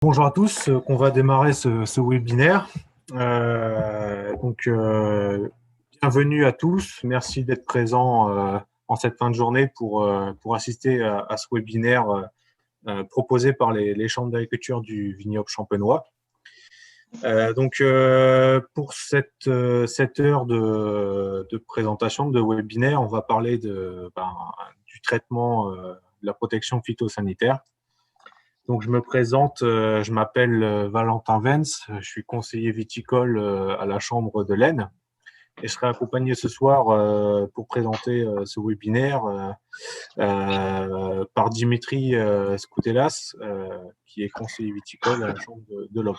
Bonjour à tous, on va démarrer ce webinaire. Bienvenue à tous, merci d'être présents en cette fin de journée pour assister à ce webinaire proposé par les chambres d'agriculture du vignoble champenois. Pour cette heure de présentation de webinaire, on va parler du traitement de la protection phytosanitaire. Donc, je me présente, je m'appelle Valentin Vens, je suis conseiller viticole à la Chambre de l'Aisne et je serai accompagné ce soir pour présenter ce webinaire par Dimitri Skoutelas, qui est conseiller viticole à la Chambre de l'Aube.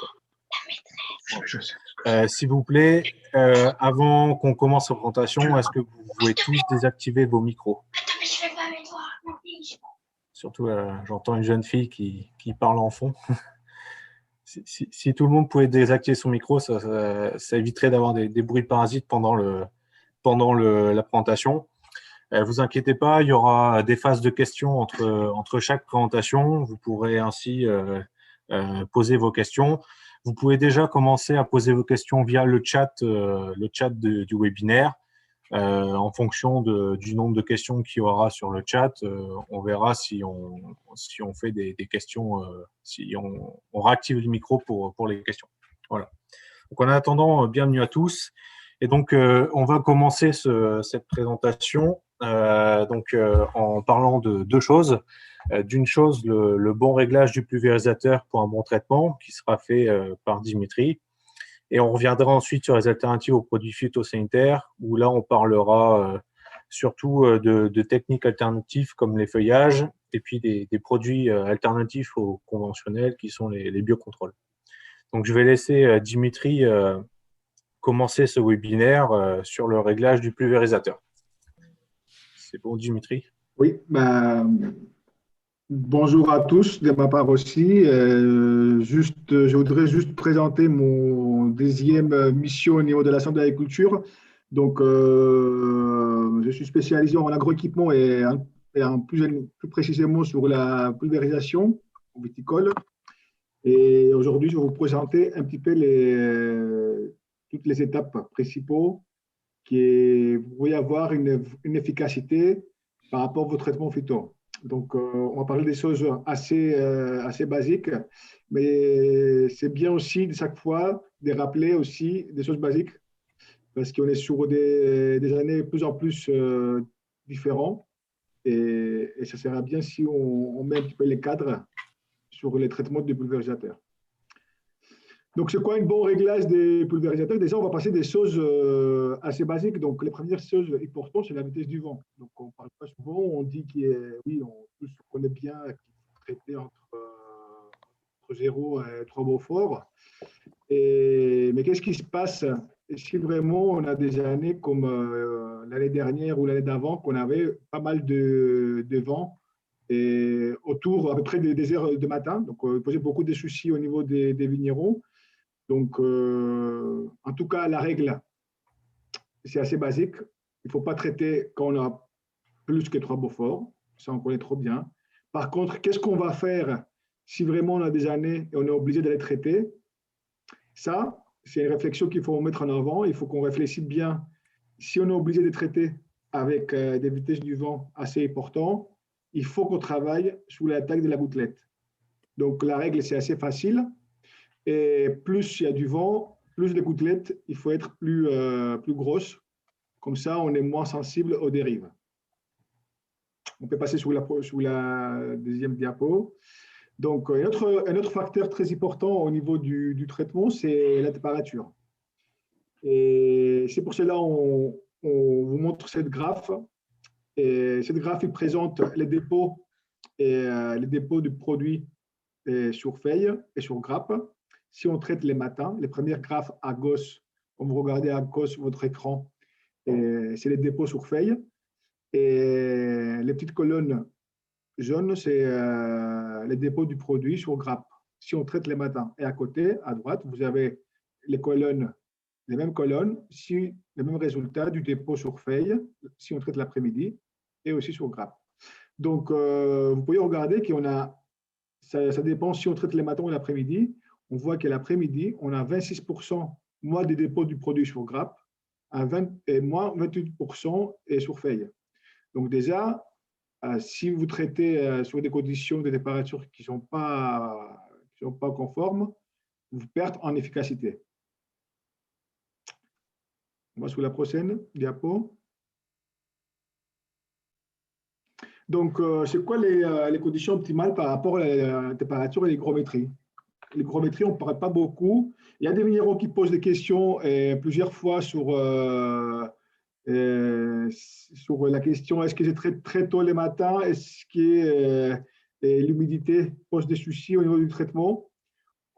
S'il vous plaît, avant qu'on commence la présentation, est-ce que vous pouvez tous désactiver vos micros ? Surtout, j'entends une jeune fille qui parle en fond. Si tout le monde pouvait désactiver son micro, ça éviterait d'avoir des bruits parasites pendant la présentation. Vous inquiétez pas, il y aura des phases de questions entre chaque présentation. Vous pourrez ainsi poser vos questions. Vous pouvez déjà commencer à poser vos questions via le chat du webinaire. En fonction du nombre de questions qu'il y aura sur le chat, on verra si on fait des questions, si on réactive le micro pour les questions. Voilà. Donc, en attendant, bienvenue à tous. Et donc, on va commencer cette présentation en parlant de deux choses. D'une chose, le bon réglage du pulvérisateur pour un bon traitement qui sera fait par Dimitri. Et on reviendra ensuite sur les alternatives aux produits phytosanitaires, où là, on parlera surtout de techniques alternatives comme les feuillages et puis des produits alternatifs aux conventionnels qui sont les biocontrôles. Donc, je vais laisser Dimitri commencer ce webinaire sur le réglage du pulvérisateur. C'est bon, Dimitri ? Oui, bonjour à tous de ma part aussi. Je voudrais juste présenter mon deuxième mission au niveau de la Chambre de l'agriculture. Donc, je suis spécialisé en agroéquipement et plus précisément sur la pulvérisation viticole. Et aujourd'hui, je vais vous présenter un petit peu toutes les étapes principales qui vont y avoir une efficacité par rapport au traitement phyto. Donc, on va parler des choses assez basiques, mais c'est bien aussi de chaque fois de rappeler aussi des choses basiques parce qu'on est sur des années de plus en plus différentes et ça sera bien si on met un petit peu les cadres sur les traitements de pulvérisateurs. Donc, c'est quoi un bon réglage des pulvérisateurs? Déjà, on va passer des choses assez basiques. Donc, les premières choses importantes, c'est la vitesse du vent. Donc, on ne parle pas souvent, on dit oui, on connaît bien qu'il faut traiter entre 0 et 3 Beaufort. Mais qu'est-ce qui se passe si vraiment on a des années comme l'année dernière ou l'année d'avant, qu'on avait pas mal de vent et autour à peu près des heures de matin. Donc, il posait beaucoup de soucis au niveau des vignerons. Donc, en tout cas, la règle, c'est assez basique. Il ne faut pas traiter quand on a plus que 3 Beaufort. Ça, on connaît trop bien. Par contre, qu'est-ce qu'on va faire si vraiment on a des années et on est obligé de les traiter? Ça, c'est une réflexion qu'il faut mettre en avant. Il faut qu'on réfléchisse bien. Si on est obligé de traiter avec des vitesses du vent assez importantes, il faut qu'on travaille sous l'attaque de la gouttelette. Donc, la règle, c'est assez facile. Et plus il y a du vent, plus les gouttelettes, il faut être plus grosses. Comme ça, on est moins sensible aux dérives. On peut passer sous la deuxième diapo. Donc, un autre facteur très important au niveau du traitement, c'est la température. Et c'est pour cela qu'on vous montre cette graphe. Et cette graphe, il présente les dépôts de produits sur feuille et sur grappe. Si on traite les matins, les premières graphes à gauche, comme vous regardez à gauche votre écran, c'est les dépôts sur feuille. Et les petites colonnes jaunes, c'est les dépôts du produit sur grappe. Si on traite les matins. Et à côté, à droite, vous avez les mêmes colonnes, si le même résultat du dépôt sur feuille, si on traite l'après-midi, et aussi sur grappe. Donc, vous pouvez regarder qu'on a ça dépend si on traite les matins ou l'après-midi. On voit qu'à l'après-midi, on a 26% moins de dépôt du produit sur grappe et moins 28% sur feuille. Donc déjà, si vous traitez sur des conditions de température qui ne sont pas conformes, vous perdez en efficacité. On va sur la prochaine diapo. Donc, c'est quoi les conditions optimales par rapport à la température et l'hygrométrie? L'hygrométrie, on ne parle pas beaucoup. Il y a des vignerons qui posent des questions plusieurs fois sur la question est-ce que c'est très tôt le matin? Est-ce que l'humidité pose des soucis au niveau du traitement?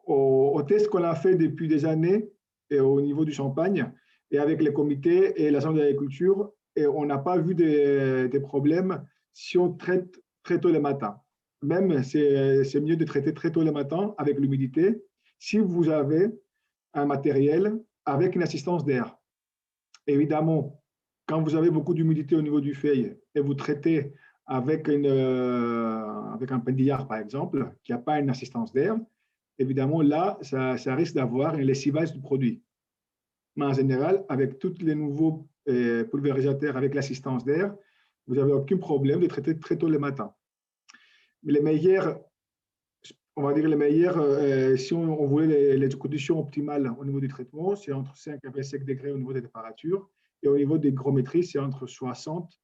Au test qu'on a fait depuis des années et au niveau du champagne et avec les comités et la Chambre d'agriculture, et on n'a pas vu des problèmes si on traite très tôt le matin. Même, c'est mieux de traiter très tôt le matin avec l'humidité si vous avez un matériel avec une assistance d'air. Évidemment, quand vous avez beaucoup d'humidité au niveau du feuille et vous traitez avec un pendillard, par exemple, qui n'a pas une assistance d'air, évidemment, là, ça risque d'avoir un lessivage du produit. Mais en général, avec tous les nouveaux pulvérisateurs avec l'assistance d'air, vous n'avez aucun problème de traiter très tôt le matin. Mais les meilleurs, on va dire les meilleurs, si on voulait les conditions optimales au niveau du traitement, c'est entre 5 et 25 degrés au niveau des températures. Et au niveau des hygrométries, c'est entre 60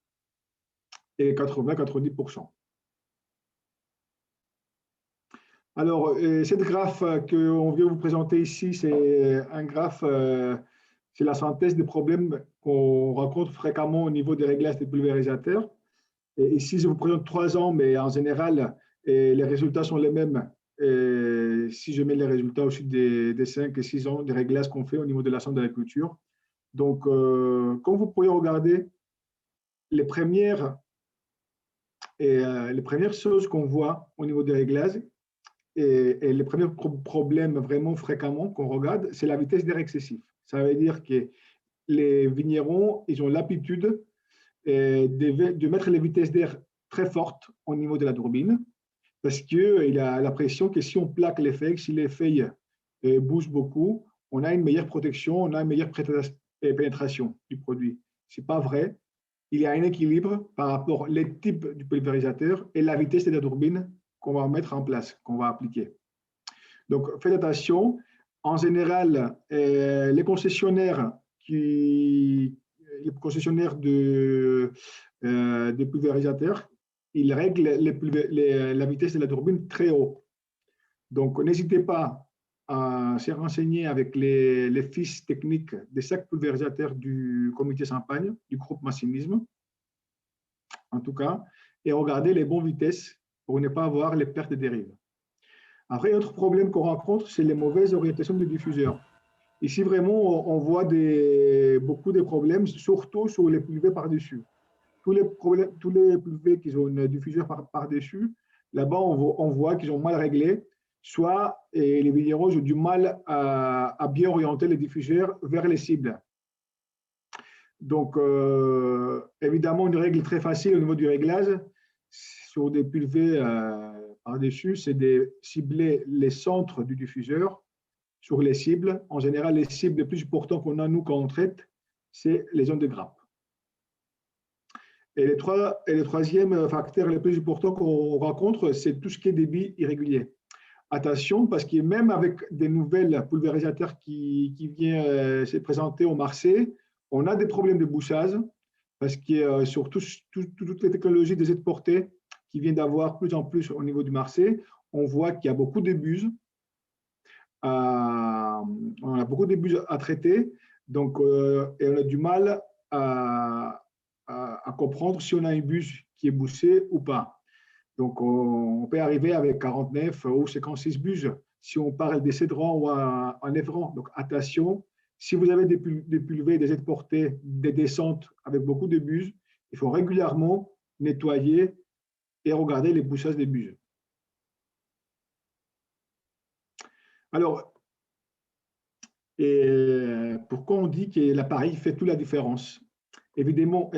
et 80-90%. Alors, cette graphe qu'on vient vous présenter ici, c'est un graphe, c'est la synthèse des problèmes qu'on rencontre fréquemment au niveau des réglages des pulvérisateurs. Et ici, je vous présente 3 ans, mais en général, les résultats sont les mêmes. Et si je mets les résultats aussi des 5 et 6 ans de réglages qu'on fait au niveau de la Chambre d'agriculture. Donc, comme vous pouvez regarder, les premières choses qu'on voit au niveau des réglages et les premiers problèmes vraiment fréquemment qu'on regarde, c'est la vitesse d'air excessive. Ça veut dire que les vignerons, ils ont l'habitude de mettre les vitesses d'air très fortes au niveau de la turbine parce qu'il a l'impression que si on plaque les feuilles, si les feuilles bougent beaucoup, on a une meilleure protection, on a une meilleure pénétration du produit. Ce n'est pas vrai. Il y a un équilibre par rapport au type du pulvérisateur et la vitesse de la turbine qu'on va mettre en place, qu'on va appliquer. Donc, faites attention. En général, les concessionnaires de pulvérisateurs, ils règlent la vitesse de la turbine très haut. Donc, n'hésitez pas à se renseigner avec les fiches techniques de chaque pulvérisateur du comité Champagne, du groupe Massimisme, en tout cas, et regarder les bonnes vitesses pour ne pas avoir les pertes de dérive. Après, un autre problème qu'on rencontre, c'est les mauvaises orientations du diffuseur. Ici, vraiment, on voit beaucoup de problèmes, surtout sur les pulvés par-dessus. Tous les pulvés qui ont un diffuseur par-dessus, là-bas, on voit qu'ils ont mal réglé, soit les vignerons ont du mal à bien orienter les diffuseurs vers les cibles. Donc, évidemment, une règle très facile au niveau du réglage, sur des pulvés par-dessus, c'est de cibler les centres du diffuseur sur les cibles. En général, les cibles les plus importantes qu'on a, nous, quand on traite, c'est les zones de grappe. Et le troisième facteur le plus important qu'on rencontre, c'est tout ce qui est débit irrégulier. Attention, parce que même avec des nouvelles pulvérisateurs qui viennent se présenter au marché, on a des problèmes de bouchage, parce que sur toutes les technologies des aides portées qui viennent d'avoir plus en plus au niveau du marché, on voit qu'il y a beaucoup d'ébuses. On a beaucoup d'ébuses à traiter, donc, et on a du mal à comprendre si on a une buse qui est bouchée ou pas. Donc, on peut arriver avec 49 ou 56 buses si on parle des cédrans ou en évrant. Donc, attention, si vous avez des pulvés, des aides portées, des descentes avec beaucoup de buses, il faut régulièrement nettoyer et regarder les bouchages des buses. Alors, pourquoi on dit que l'appareil fait toute la différence? Évidemment,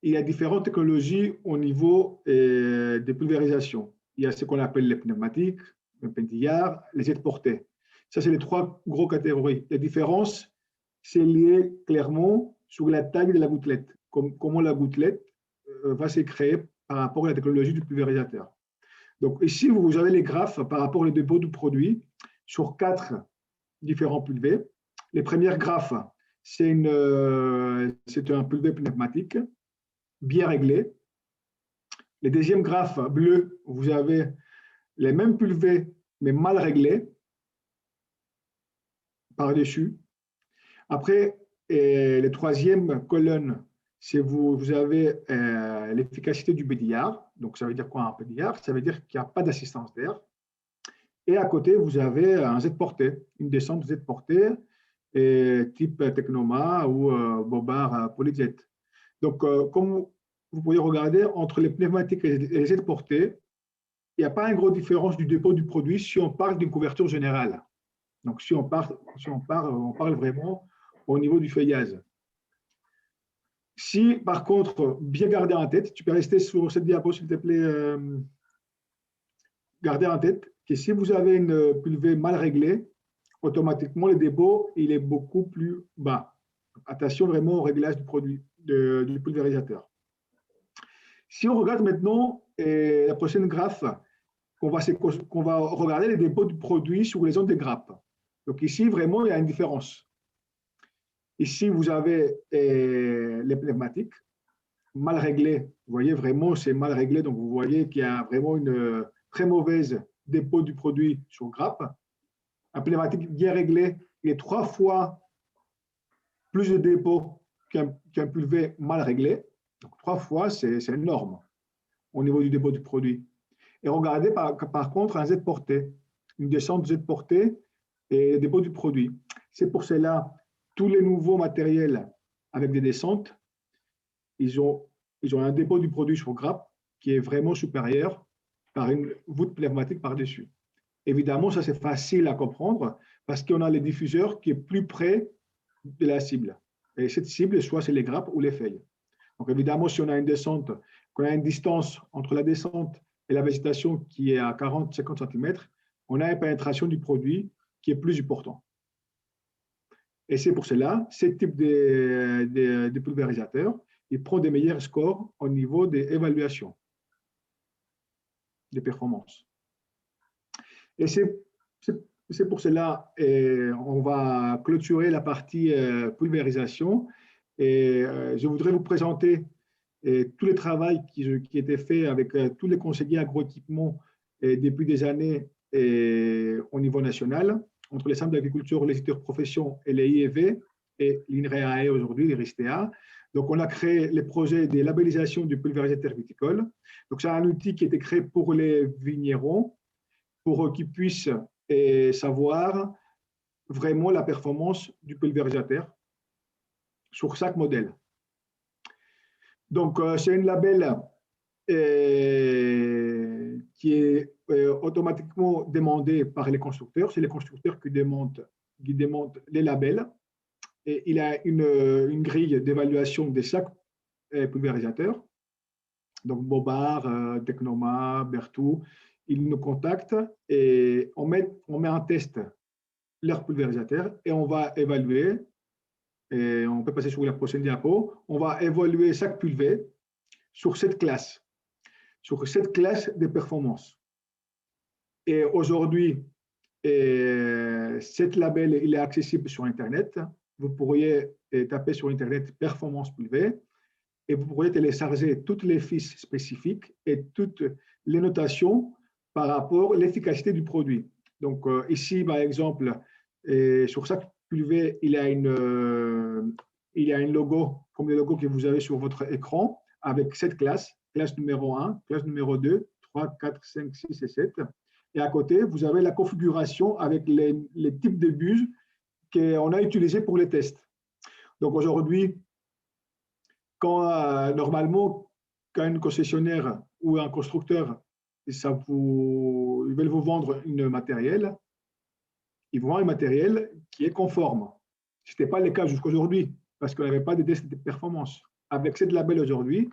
il y a différentes technologies au niveau des pulvérisations. il y a ce qu'on appelle les pneumatiques, le pentillard, les aides portées. Ça, c'est les trois gros catégories. La différence, c'est lié clairement sur la taille de la gouttelette, comment la gouttelette va se créer par rapport à la technologie du pulvérisateur. Donc ici, vous avez les graphes par rapport au dépôt du produit sur 4 différents pulvés. Les premières graphes, c'est un pulvé pneumatique bien réglé. Les deuxièmes graphes bleus, vous avez les mêmes pulvés, mais mal réglés par-dessus. Après, les troisième colonne, c'est vous avez l'efficacité du bédillard. Donc, ça veut dire quoi un bédillard? Ça veut dire qu'il n'y a pas d'assistance d'air. Et à côté, vous avez un Z porté, une descente Z portée, type Technoma ou Bobard Polyjet. Donc, comme vous pouvez regarder, entre les pneumatiques et les Z portés, il n'y a pas une grosse différence du dépôt du produit si on parle d'une couverture générale. Donc, si on parle vraiment au niveau du feuillage. Si, par contre, bien garder en tête, tu peux rester sur cette diapo, s'il te plaît, garder en tête que si vous avez une pulvée mal réglée, automatiquement, le dépôt, il est beaucoup plus bas. Attention vraiment au réglage du produit, du pulvérisateur. Si on regarde maintenant la prochaine graphe, qu'on va regarder les dépôts du produit sur les zones de grappes. Donc ici, vraiment, il y a une différence. Ici, vous avez les pneumatiques mal réglés. Vous voyez, vraiment, c'est mal réglé. Donc, vous voyez qu'il y a vraiment une très mauvaise dépôt du produit sur grappe. Un pneumatique bien réglé, il est 3 fois plus de dépôt qu'un pulvé mal réglé. Donc, 3 fois, c'est énorme au niveau du dépôt du produit. Et regardez par contre un Z porté, une descente Z portée et le dépôt du produit. C'est pour cela tous les nouveaux matériels avec des descentes, ils ont un dépôt du produit sur grappe qui est vraiment supérieur par une voûte pneumatique par-dessus. Évidemment, ça c'est facile à comprendre parce qu'on a les diffuseurs qui est plus près de la cible. Et cette cible, soit c'est les grappes ou les feuilles. Donc évidemment, si on a une descente, qu'on a une distance entre la descente et la végétation qui est à 40-50 cm, on a une pénétration du produit qui est plus important. Et c'est pour cela, ce type de pulvérisateur, il prend des meilleurs scores au niveau des évaluations des performances. Et c'est pour cela on va clôturer la partie pulvérisation. Et je voudrais vous présenter tout le travail qui était fait avec tous les conseillers agroéquipements depuis des années au niveau national, entre les centres d'agriculture, les profession et les IEV et l'INREAE aujourd'hui, l'IRISTEA. Donc, on a créé les projets de labellisation du pulvérisateur viticole. Donc, c'est un outil qui a été créé pour les vignerons, pour qu'ils puissent savoir vraiment la performance du pulvérisateur sur chaque modèle. Donc, c'est un label qui est automatiquement demandé par les constructeurs. C'est les constructeurs qui demandent les labels. Et il a une grille d'évaluation de chaque pulvérisateur. Donc, Bobard, Technoma, Berthoud, ils nous contactent et on met en test leur pulvérisateur et on va évaluer. Et on peut passer sur la prochaine diapo. On va évaluer chaque pulvé sur cette classe de performance. Et aujourd'hui, cet label il est accessible sur Internet. Vous pourriez taper sur Internet performance pulvé et vous pourriez télécharger toutes les fiches spécifiques et toutes les notations par rapport à l'efficacité du produit. Donc ici, par exemple, sur chaque pulvé, il y a un logo, comme le logo que vous avez sur votre écran, avec 7 classes, classe numéro 1, classe numéro 2, 3, 4, 5, 6 et 7. Et à côté, vous avez la configuration avec les types de buses qu'on a utilisés pour les tests. Donc aujourd'hui, normalement, quand un concessionnaire ou un constructeur, ils veulent vous vendre un matériel, ils vont avoir un matériel qui est conforme. Ce n'était pas le cas jusqu'à aujourd'hui, parce qu'on n'avait pas de tests de performance. Avec cette label aujourd'hui,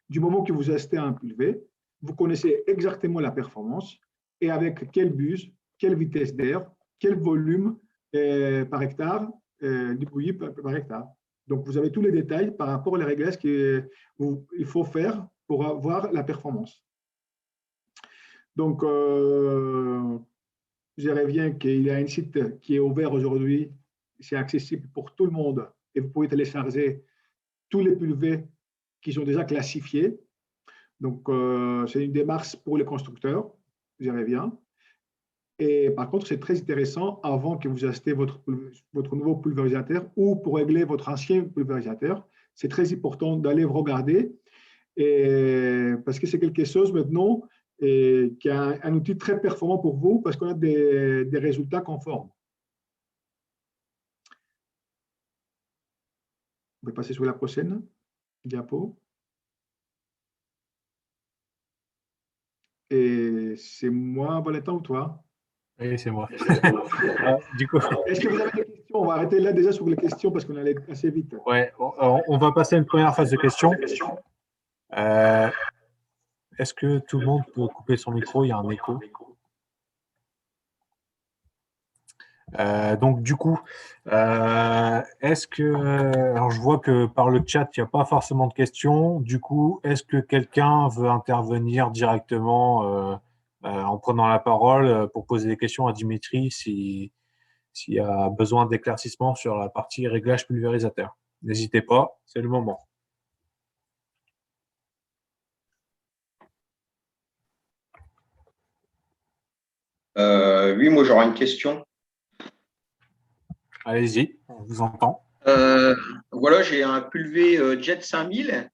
du moment que vous achetez un pulvé, vous connaissez exactement la performance et avec quelle buse, quelle vitesse d'air, quel volume par hectare, du bouillie par hectare. Donc, vous avez tous les détails par rapport aux réglages qu'il faut faire pour avoir la performance. Donc, je reviens qu'il y a un site qui est ouvert aujourd'hui. C'est accessible pour tout le monde et vous pouvez télécharger tous les pulvés qui sont déjà classifiés. Donc, c'est une démarche pour les constructeurs. J'y reviens. Et par contre, c'est très intéressant avant que vous achetez votre nouveau pulvérisateur ou pour régler votre ancien pulvérisateur. C'est très important d'aller regarder parce que c'est quelque chose maintenant qui est un outil très performant pour vous parce qu'on a des résultats conformes. On va passer sur la prochaine diapo. Et c'est moi, Valentin, ou toi? Oui, c'est moi. Du coup, est-ce que vous avez des questions? On va arrêter là déjà sur les questions parce qu'on allait assez vite. ouais, on va passer à une première phase de questions. Est-ce que tout le monde peut couper son micro? Il y a un écho. Donc, du coup, est-ce que… Alors, je vois que par le chat, il n'y a pas forcément de questions. Du coup, est-ce que quelqu'un veut intervenir directement en prenant la parole pour poser des questions à Dimitri s'il y a besoin d'éclaircissement sur la partie réglage pulvérisateur? N'hésitez pas, c'est le moment. Oui, moi j'aurais une question. Allez-y, on vous entend. Voilà, j'ai un pulvé Jet 5000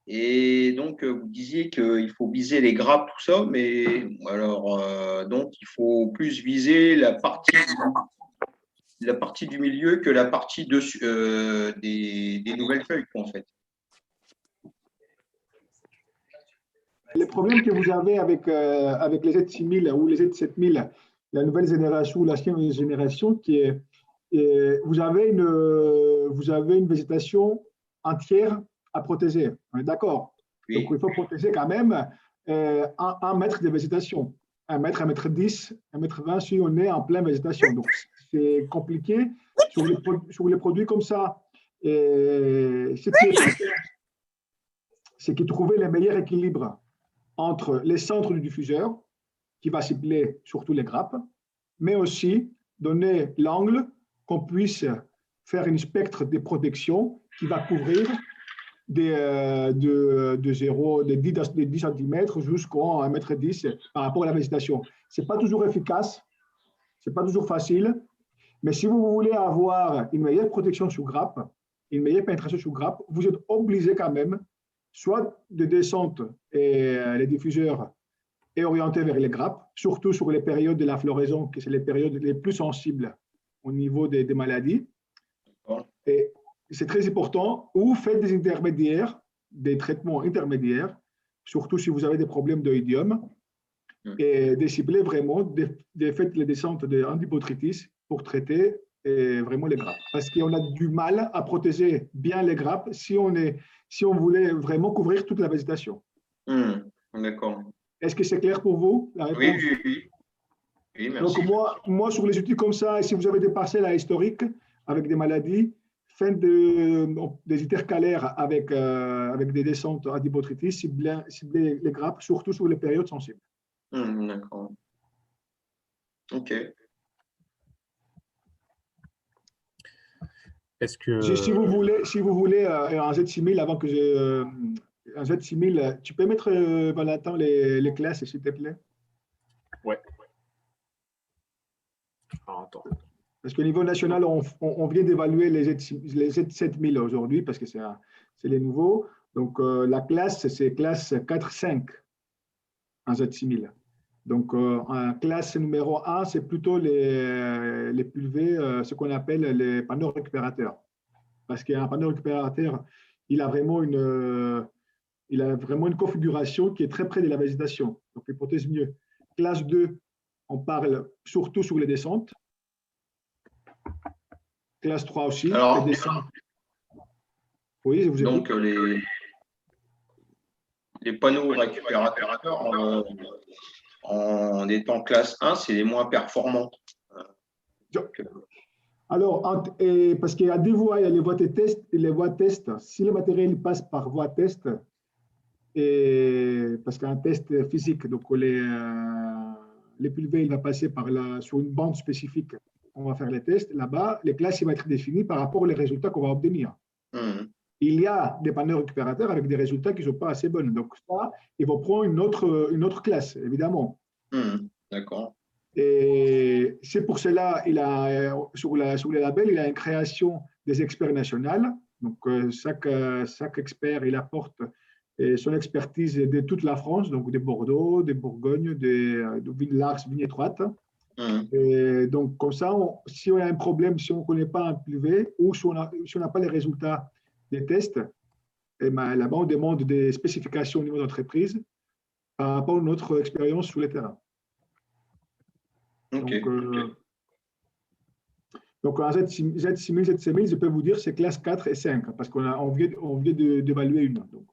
et donc vous disiez qu'il faut viser les grappes, tout ça, mais alors donc il faut plus viser la partie du milieu que la partie dessus, des nouvelles feuilles, en fait. Les problèmes que vous avez avec les Z6000 ou les Z7000, la nouvelle génération ou l'ancienne génération, vous avez une végétation entière à protéger. On est d'accord? Oui. Donc, il faut protéger quand même 1 mètre de végétation. 1 mètre, 1 mètre 10, 1 mètre 20 si on est en pleine végétation. Donc, c'est compliqué sur les produits comme ça. Et c'est qui trouver le meilleur équilibre entre les centres du diffuseur, qui va cibler surtout les grappes, mais aussi donner l'angle qu'on puisse faire un spectre de protection qui va couvrir de 0, de 10 cm jusqu'à 1,10 m par rapport à la végétation. Ce n'est pas toujours efficace, ce n'est pas toujours facile, mais si vous voulez avoir une meilleure protection sous grappe, une meilleure pénétration sous grappe, vous êtes obligé quand même soit de descendre les diffuseurs et orienter vers les grappes, surtout sur les périodes de la floraison, qui sont les périodes les plus sensibles au niveau des maladies. Et c'est très important. Ou faites des intermédiaires, des traitements intermédiaires, surtout si vous avez des problèmes d'oïdium, et de cibler vraiment, de faire les descentes d'antibotrytis pour traiter vraiment les grappes. Parce qu'on a du mal à protéger bien les grappes si on voulait vraiment couvrir toute la végétation. D'accord. Est-ce que c'est clair pour vous, la réponse? Oui, merci. Donc moi, sur les outils comme ça, si vous avez des parcelles à historique avec des maladies, faites des intercalaires avec des descentes antibotrytis, cibler les grappes, surtout sur les périodes sensibles. D'accord. Ok. Est-ce que… Si vous voulez un Z6000 avant que je… un Z6000, tu peux mettre, Valentin, les classes, s'il te plaît? Ouais. Alors, attends. Parce qu'au niveau national, on vient d'évaluer les Z7000 aujourd'hui, parce que c'est les nouveaux. Donc, la classe, c'est classe 4-5, un Z6000. Donc, en classe numéro 1, c'est plutôt les pulvés, ce qu'on appelle les panneaux récupérateurs. Parce qu'un panneau récupérateur, il a vraiment une configuration qui est très près de la végétation. Donc, il protège mieux. Classe 2, on parle surtout sur les descentes. Classe 3 aussi. Alors, les descentes. Oui, je vous ai donc, les panneaux récupérateurs en étant classe 1, c'est les moins performants. Alors, parce qu'il y a deux voies, il y a les voies de test et les voies test. Si le matériel passe par voie test, parce qu'un test physique, donc les pulvés, il va passer sur une bande spécifique. On va faire les tests. Là-bas, les classes vont être définies par rapport aux résultats qu'on va obtenir. Il y a des panneaux récupérateurs avec des résultats qui ne sont pas assez bons. Donc, ça, ils vont prendre une autre classe, évidemment. D'accord. Et c'est pour cela, sur les labels, il a une création des experts nationaux. Donc, chaque expert, il apporte son expertise de toute la France, donc de Bordeaux, de Bourgogne, de vignes larges, vignes étroites. Et donc, comme ça, si on a un problème, si on ne connaît pas un pulvé ou si on n'a pas les résultats des tests, et ben, là-bas, on demande des spécifications au niveau d'entreprise par rapport à notre expérience sur le terrain. Okay. Donc, en Z6000, Z6000, je peux vous dire c'est classe 4 et 5 parce qu'on vient d'évaluer une. Donc,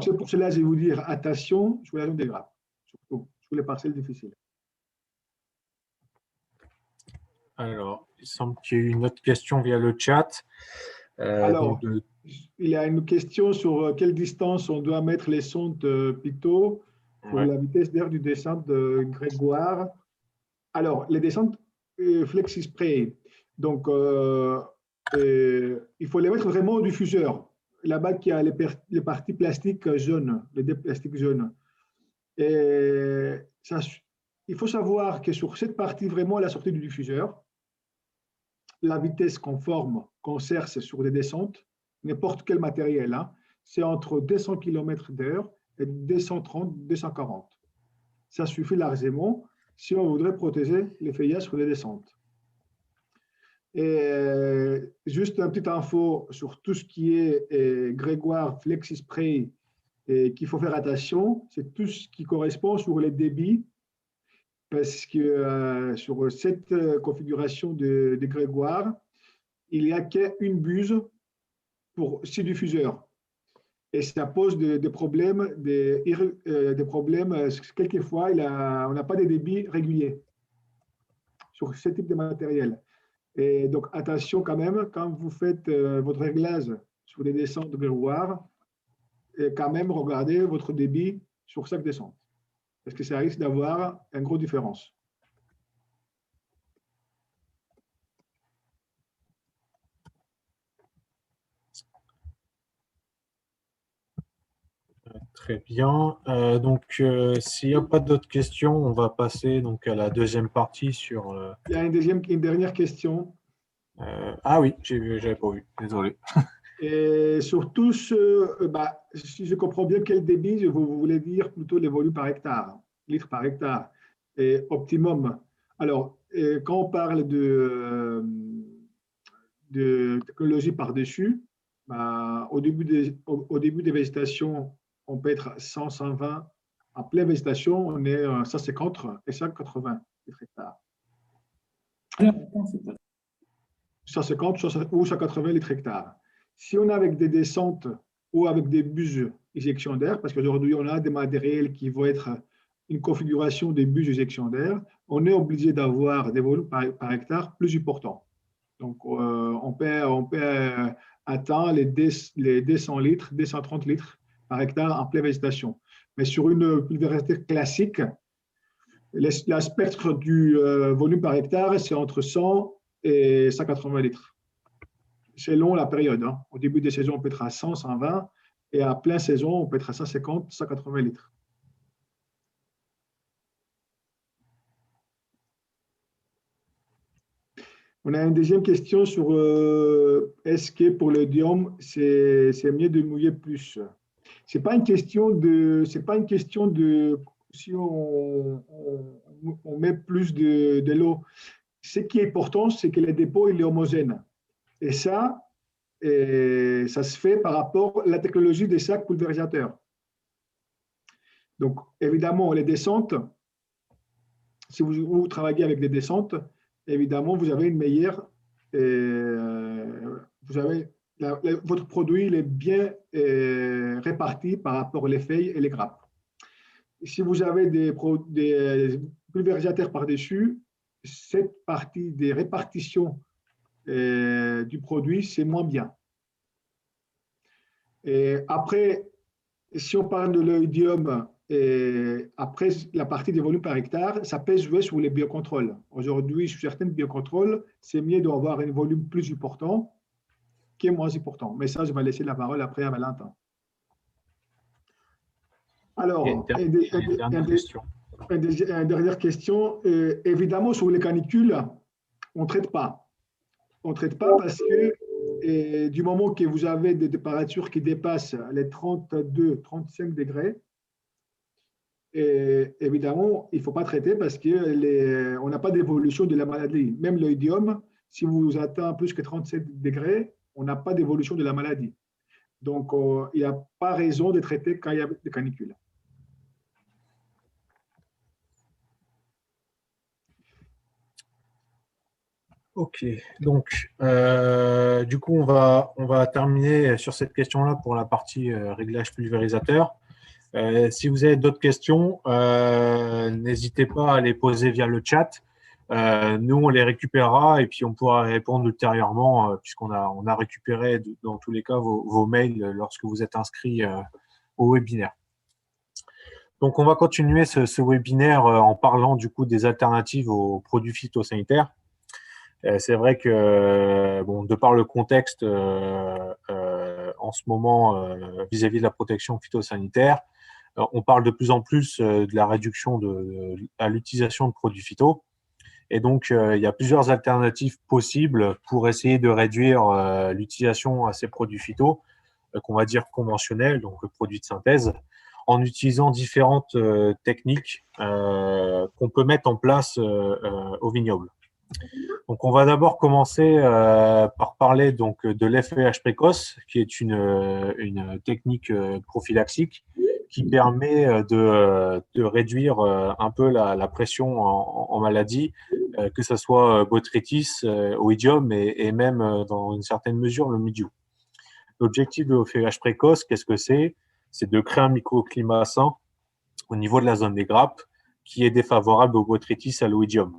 c'est pour cela que je vais vous dire attention sur la zone des grappes, surtout sur les parcelles difficiles. Alors, il semble qu'il y ait une autre question via le chat. Alors, il y a une question sur quelle distance on doit mettre les sondes Pitot pour la vitesse d'air du descente de Grégoire. Alors, les descentes FlexiSpray, donc il faut les mettre vraiment au diffuseur. Là-bas, il y a les parties plastiques jaunes, les dés plastiques jaunes. Et il faut savoir que sur cette partie, vraiment à la sortie du diffuseur, la vitesse conforme qu'on cherche sur des descentes, n'importe quel matériel, hein, c'est entre 200 km/h et 230, 240. Ça suffit largement si on voudrait protéger les feuillages sur les descentes. Et juste une petite info sur tout ce qui est Grégoire FlexiSpray et qu'il faut faire attention, c'est tout ce qui correspond sur les débits, parce que sur cette configuration de Grégoire, il n'y a qu'une buse pour 6 diffuseurs. Et ça pose des problèmes, quelquefois, on n'a pas de débits réguliers sur ce type de matériel. Et donc, attention quand même, quand vous faites votre réglage sur des descentes de Grégoire, et quand même regardez votre débit sur chaque descente, parce que ça risque d'avoir une grosse différence. Très bien. S'il n'y a pas d'autres questions, on va passer donc à la deuxième partie sur. Il y a une dernière question. Ah oui, j'avais pas vu. Désolé. Et surtout, si je comprends bien quel débit, vous voulez dire plutôt les volumes par hectare, litres par hectare, et optimum. Alors, quand on parle de technologie par-dessus, au début des végétations, on peut être 100, 120. En pleine végétation, on est 150 et 180 litres hectares. 150 ou 180 litres hectares. Si on est avec des descentes ou avec des buses éjection d'air, parce qu'aujourd'hui, on a des matériels qui vont être une configuration des buses éjection d'air, on est obligé d'avoir des volumes par hectare plus importants. Donc, on peut atteindre les 200 litres, 230 litres par hectare en pleine végétation. Mais sur une pulvérisation classique, la spectre du volume par hectare, c'est entre 100 et 180 litres. Selon la période. Hein. Au début des saisons, on peut être à 100, 120, et à pleine saison, on peut être à 150, 180 litres. On a une deuxième question sur est-ce que pour le diome, c'est mieux de mouiller plus? Ce n'est pas une question de si on met plus de l'eau. Ce qui est important, c'est que le dépôt il est homogène. Et ça se fait par rapport à la technologie des sacs pulvérisateurs. Donc, évidemment, les descentes, si vous travaillez avec des descentes, évidemment, vous avez une meilleure, votre produit il est bien réparti par rapport aux feuilles et les grappes. Si vous avez des pulvérisateurs par-dessus, cette partie des répartitions du produit, c'est moins bien. Et après, si on parle de l'oïdium, après la partie des volumes par hectare, ça peut jouer sur les biocontrôles. Aujourd'hui, sur certains biocontrôles, c'est mieux d'avoir un volume plus important qui est moins important. Mais ça, je vais laisser la parole après à Valentin. Alors, une dernière question. Évidemment, sur les canicules, on ne traite pas. On ne traite pas parce que du moment que vous avez des températures qui dépassent les 32-35 degrés, et évidemment, il ne faut pas traiter parce qu'on n'a pas d'évolution de la maladie. Même l'oïdium, si vous atteint plus que 37 degrés, on n'a pas d'évolution de la maladie. Donc, il n'y a pas raison de traiter quand il y a des canicules. Ok, donc du coup, on va terminer sur cette question-là pour la partie réglage pulvérisateur. Si vous avez d'autres questions, n'hésitez pas à les poser via le chat. Nous, on les récupérera et puis on pourra répondre ultérieurement puisqu'on a récupéré dans tous les cas vos mails lorsque vous êtes inscrit au webinaire. Donc, on va continuer ce webinaire en parlant du coup des alternatives aux produits phytosanitaires. C'est vrai que, bon, de par le contexte en ce moment vis-à-vis de la protection phytosanitaire, on parle de plus en plus de la réduction à l'utilisation de produits phyto. Et donc, il y a plusieurs alternatives possibles pour essayer de réduire l'utilisation à ces produits phyto, qu'on va dire conventionnels, donc produits de synthèse, en utilisant différentes techniques qu'on peut mettre en place au vignoble. Donc, on va d'abord commencer par parler donc, de l'FEH précoce, qui est une technique prophylaxique qui permet de réduire un peu la pression en maladie, que ce soit botrytis, oïdium et même dans une certaine mesure le mildiou. L'objectif de l'FEH précoce, qu'est-ce que c'est? C'est de créer un microclimat sain au niveau de la zone des grappes qui est défavorable au botrytis et à l'oïdium.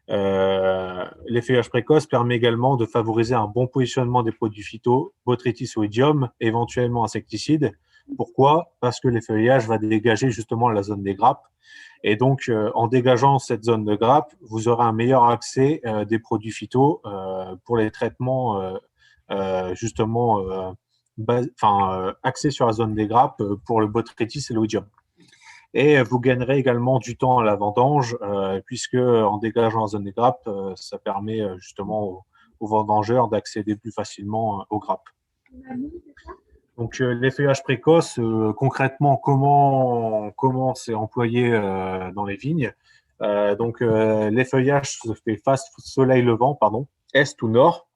L'FEH précoce permet également de favoriser un bon positionnement des produits phyto, botrytis, oïdium, éventuellement insecticides. Pourquoi? Parce que l'FEH va dégager justement la zone des grappes. Et donc, en dégageant cette zone de grappe, vous aurez un meilleur accès des produits phyto pour les traitements justement axés sur la zone des grappes pour le botrytis et l'oïdium. Et vous gagnerez également du temps à la vendange, puisque en dégageant la zone des grappes, ça permet justement aux vendangeurs d'accéder plus facilement aux grappes. Donc, l'FEH précoce, concrètement, comment c'est employé dans les vignes? Donc, l'FEH se fait face soleil levant, est ou nord,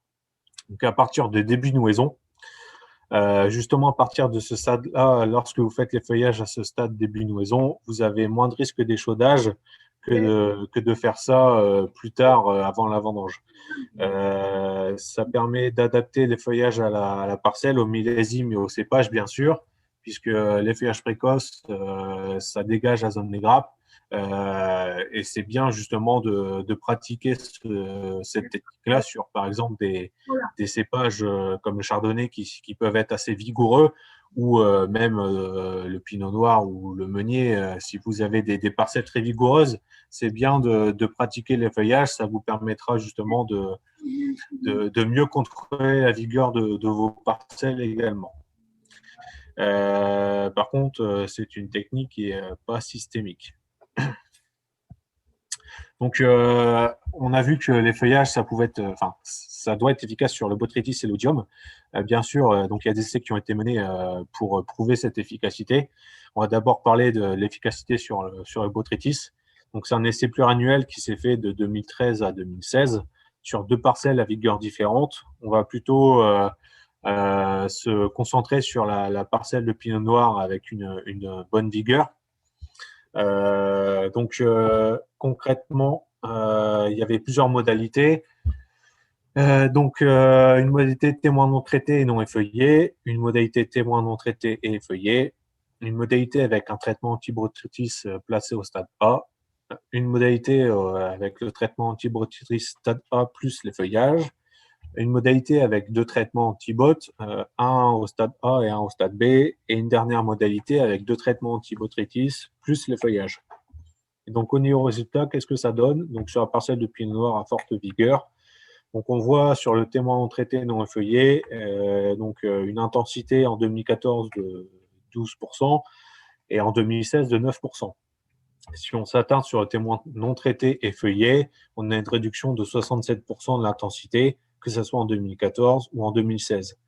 donc à partir de début de nouaison. Justement, à partir de ce stade-là, lorsque vous faites les feuillages à ce stade début nouaison, vous avez moins de risque d'échaudage que de faire ça plus tard, avant la vendange. Ça permet d'adapter les feuillages à la parcelle, au millésime et au cépage, bien sûr, puisque les feuillages précoces, ça dégage la zone des grappes. Et c'est bien justement de pratiquer cette technique-là sur, par exemple, des cépages comme le chardonnay qui peuvent être assez vigoureux, ou même le pinot noir ou le meunier. Si vous avez des parcelles très vigoureuses, c'est bien de pratiquer les feuillages. Ça vous permettra justement de mieux contrôler la vigueur de vos parcelles également. Par contre, c'est une technique qui n'est pas systémique. Donc, on a vu que les feuillages, ça doit être efficace sur le botrytis et l'oïdium. Bien sûr, donc il y a des essais qui ont été menés pour prouver cette efficacité. On va d'abord parler de l'efficacité sur le botrytis. Donc, c'est un essai pluriannuel qui s'est fait de 2013 à 2016 sur 2 parcelles à vigueur différente. On va plutôt se concentrer sur la parcelle de pinot noir avec une bonne vigueur. Donc, concrètement, il y avait plusieurs modalités. Une modalité témoin non traité et non effeuillé, une modalité témoin non traité et effeuillé, une modalité avec un traitement antibotrytis placé au stade A, une modalité avec le traitement antibotrytis stade A plus l'effeuillage, une modalité avec 2 traitements antibot, un au stade A et un au stade B, et une dernière modalité avec 2 traitements antibotrytis plus l'effeuillage. Et donc, au niveau résultat, qu'est-ce que ça donne? Donc, sur la parcelle de pinot noir à forte vigueur, donc on voit sur le témoin non traité non effeuillé une intensité en 2014 de 12% et en 2016 de 9%. Si on s'attarde sur le témoin non traité effeuillé, on a une réduction de 67% de l'intensité, que ce soit en 2014 ou en 2016.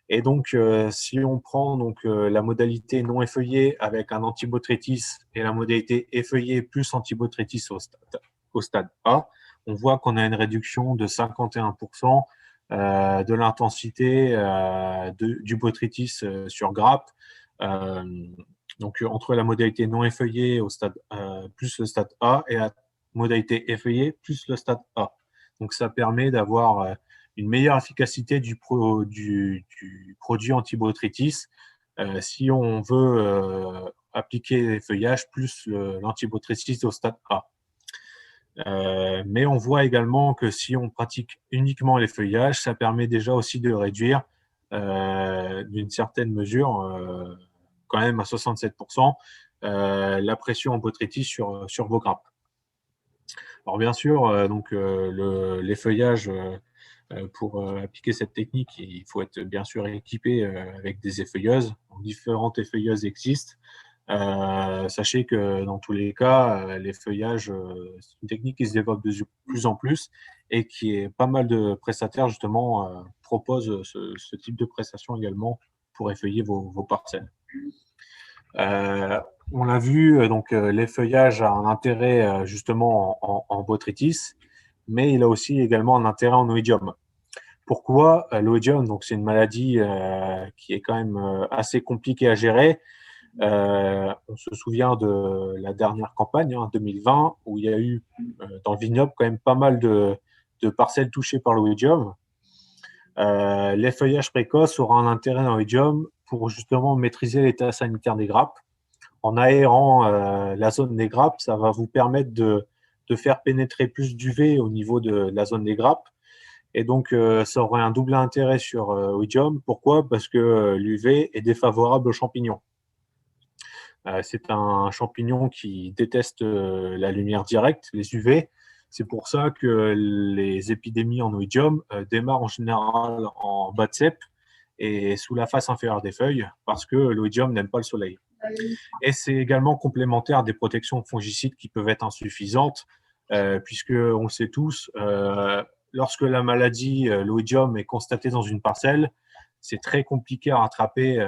Et donc, si on prend la modalité non effeuillée avec un antibotrytis et la modalité effeuillée plus antibotrytis au stade A, on voit qu'on a une réduction de 51% de l'intensité du botrytis sur grappe. Entre la modalité non effeuillée au stade plus le stade A et la modalité effeuillée plus le stade A. Donc, ça permet d'avoir une meilleure efficacité du produit antibotrytis si on veut appliquer l'effeuillage plus l'antibotrytis au stade A. Mais on voit également que si on pratique uniquement l'effeuillage, ça permet déjà aussi de réduire d'une certaine mesure, quand même à 67%, la pression en botrytis sur vos grappes. Alors bien sûr, l'effeuillage, pour appliquer cette technique, il faut être bien sûr équipé avec des effeuilleuses. Différentes effeuilleuses existent. Sachez que dans tous les cas, l'effeuillage, c'est une technique qui se développe de plus en plus et qui est pas mal de prestataires justement proposent ce type de prestation également pour effeuiller vos parcelles. On l'a vu, l'effeuillage a un intérêt justement en botrytis, mais il a aussi également un intérêt en oïdium. Pourquoi l'oïdium? Donc, c'est une maladie qui est quand même assez compliquée à gérer. On se souvient de la dernière campagne, 2020, où il y a eu dans le vignoble quand même pas mal de parcelles touchées par l'oïdium. L'effeuillage précoce aura un intérêt dans l'oïdium pour justement maîtriser l'état sanitaire des grappes. En aérant la zone des grappes, ça va vous permettre de faire pénétrer plus d'UV au niveau de la zone des grappes. Et donc, ça aurait un double intérêt sur Oïdium. Pourquoi? Parce que l'UV est défavorable aux champignons. C'est un champignon qui déteste la lumière directe, les UV. C'est pour ça que les épidémies en Oïdium démarrent en général en bas de cep et sous la face inférieure des feuilles, parce que l'Oïdium n'aime pas le soleil. Et c'est également complémentaire des protections fongicides qui peuvent être insuffisantes, puisque on le sait tous, lorsque la maladie, l'oïdium, est constatée dans une parcelle, c'est très compliqué à rattraper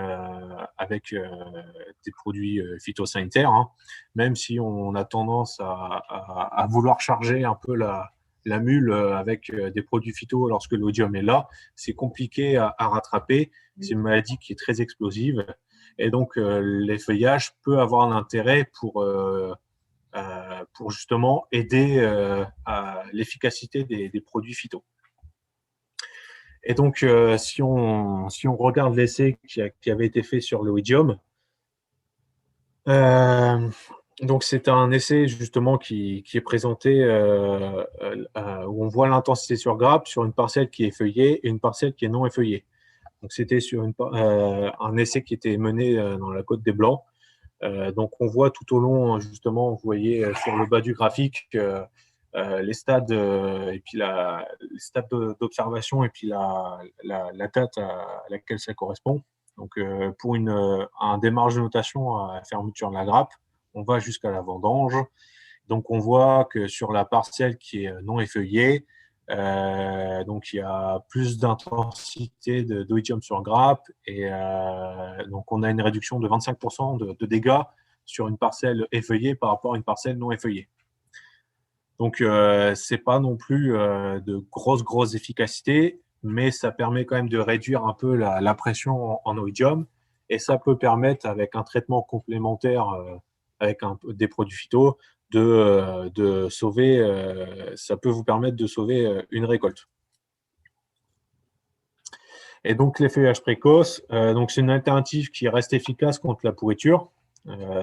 avec des produits phytosanitaires, hein, même si on a tendance à vouloir charger un peu la mule avec des produits phyto lorsque l'oïdium est là. C'est compliqué à rattraper. C'est une maladie qui est très explosive. Et donc, l'effeuillage peut avoir un intérêt pour justement aider à l'efficacité des produits phyto. Et donc, si on regarde l'essai qui avait été fait sur l'oïdium, donc c'est un essai justement qui est présenté où on voit l'intensité sur grappe sur une parcelle qui est effeuillée et une parcelle qui est non effeuillée. Donc c'était sur un essai qui était mené dans la Côte des Blancs. Donc on voit tout au long, justement, vous voyez sur le bas du graphique les stades et puis les stades d'observation et puis la date à laquelle ça correspond. Donc pour un démarrage de notation à la fermeture de la grappe, on va jusqu'à la vendange. Donc on voit que sur la parcelle qui est non effeuillée, donc il y a plus d'intensité d'oïdium sur grappe et donc on a une réduction de 25% de dégâts sur une parcelle effeuillée par rapport à une parcelle non effeuillée. Donc c'est pas non plus de grosse efficacité, mais ça permet quand même de réduire un peu la pression en oïdium et ça peut permettre avec un traitement complémentaire avec des produits phyto de sauver, ça peut vous permettre de sauver une récolte. Et donc, l'effeuillage précoce, donc c'est une alternative qui reste efficace contre la pourriture.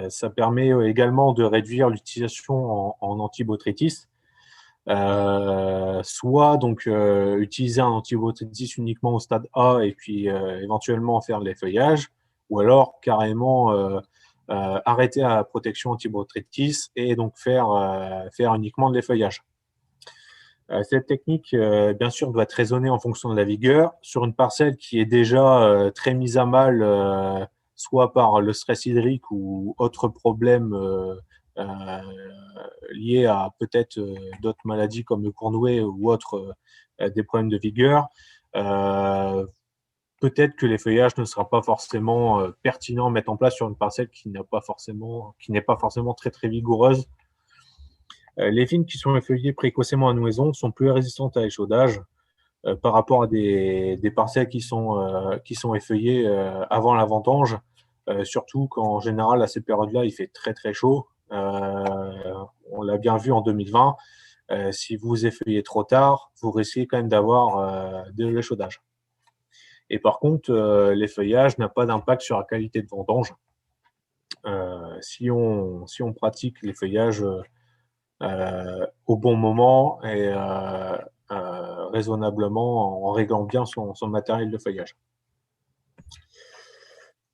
Ça permet également de réduire l'utilisation en antibotrytis. Soit donc utiliser un antibotrytis uniquement au stade A et puis éventuellement faire de l'effeuillage, ou alors carrément arrêter la protection antibotrytis et donc faire uniquement de l'effeuillage. Cette technique, bien sûr, doit être raisonnée en fonction de la vigueur. Sur une parcelle qui est déjà très mise à mal, soit par le stress hydrique ou autres problèmes liés à peut-être d'autres maladies comme le Cournouet ou autres des problèmes de vigueur, peut-être que l'effeuillage ne sera pas forcément pertinent à mettre en place sur une parcelle qui n'est pas forcément très très vigoureuse. Les vignes qui sont effeuillées précocement à nouaison sont plus résistantes à l'échaudage par rapport à des parcelles qui sont effeuillées avant la vendange, surtout qu'en général, à ces périodes-là, il fait très très chaud. On l'a bien vu en 2020. Si vous effeuillez trop tard, vous risquez quand même d'avoir de l'échaudage. Et par contre, l'effeuillage n'a pas d'impact sur la qualité de vendange. Si on pratique l'effeuillage au bon moment et raisonnablement en réglant bien son matériel de feuillage.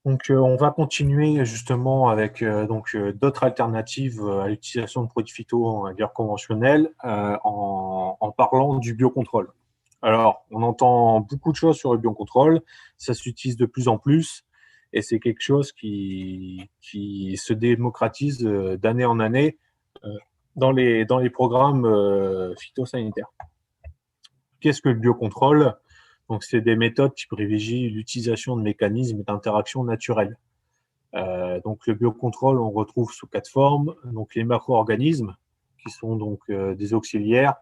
Donc, on va continuer justement avec d'autres alternatives à l'utilisation de produits phyto, on va dire conventionnels, en parlant du biocontrôle. Alors, on entend beaucoup de choses sur le biocontrôle, ça s'utilise de plus en plus et c'est quelque chose qui se démocratise d'année en année dans les programmes phytosanitaires. Qu'est-ce que le biocontrôle? Donc, c'est des méthodes qui privilégient l'utilisation de mécanismes d'interaction naturels. Donc, le biocontrôle, on retrouve sous 4 formes. Donc, les macro-organismes, qui sont donc des auxiliaires,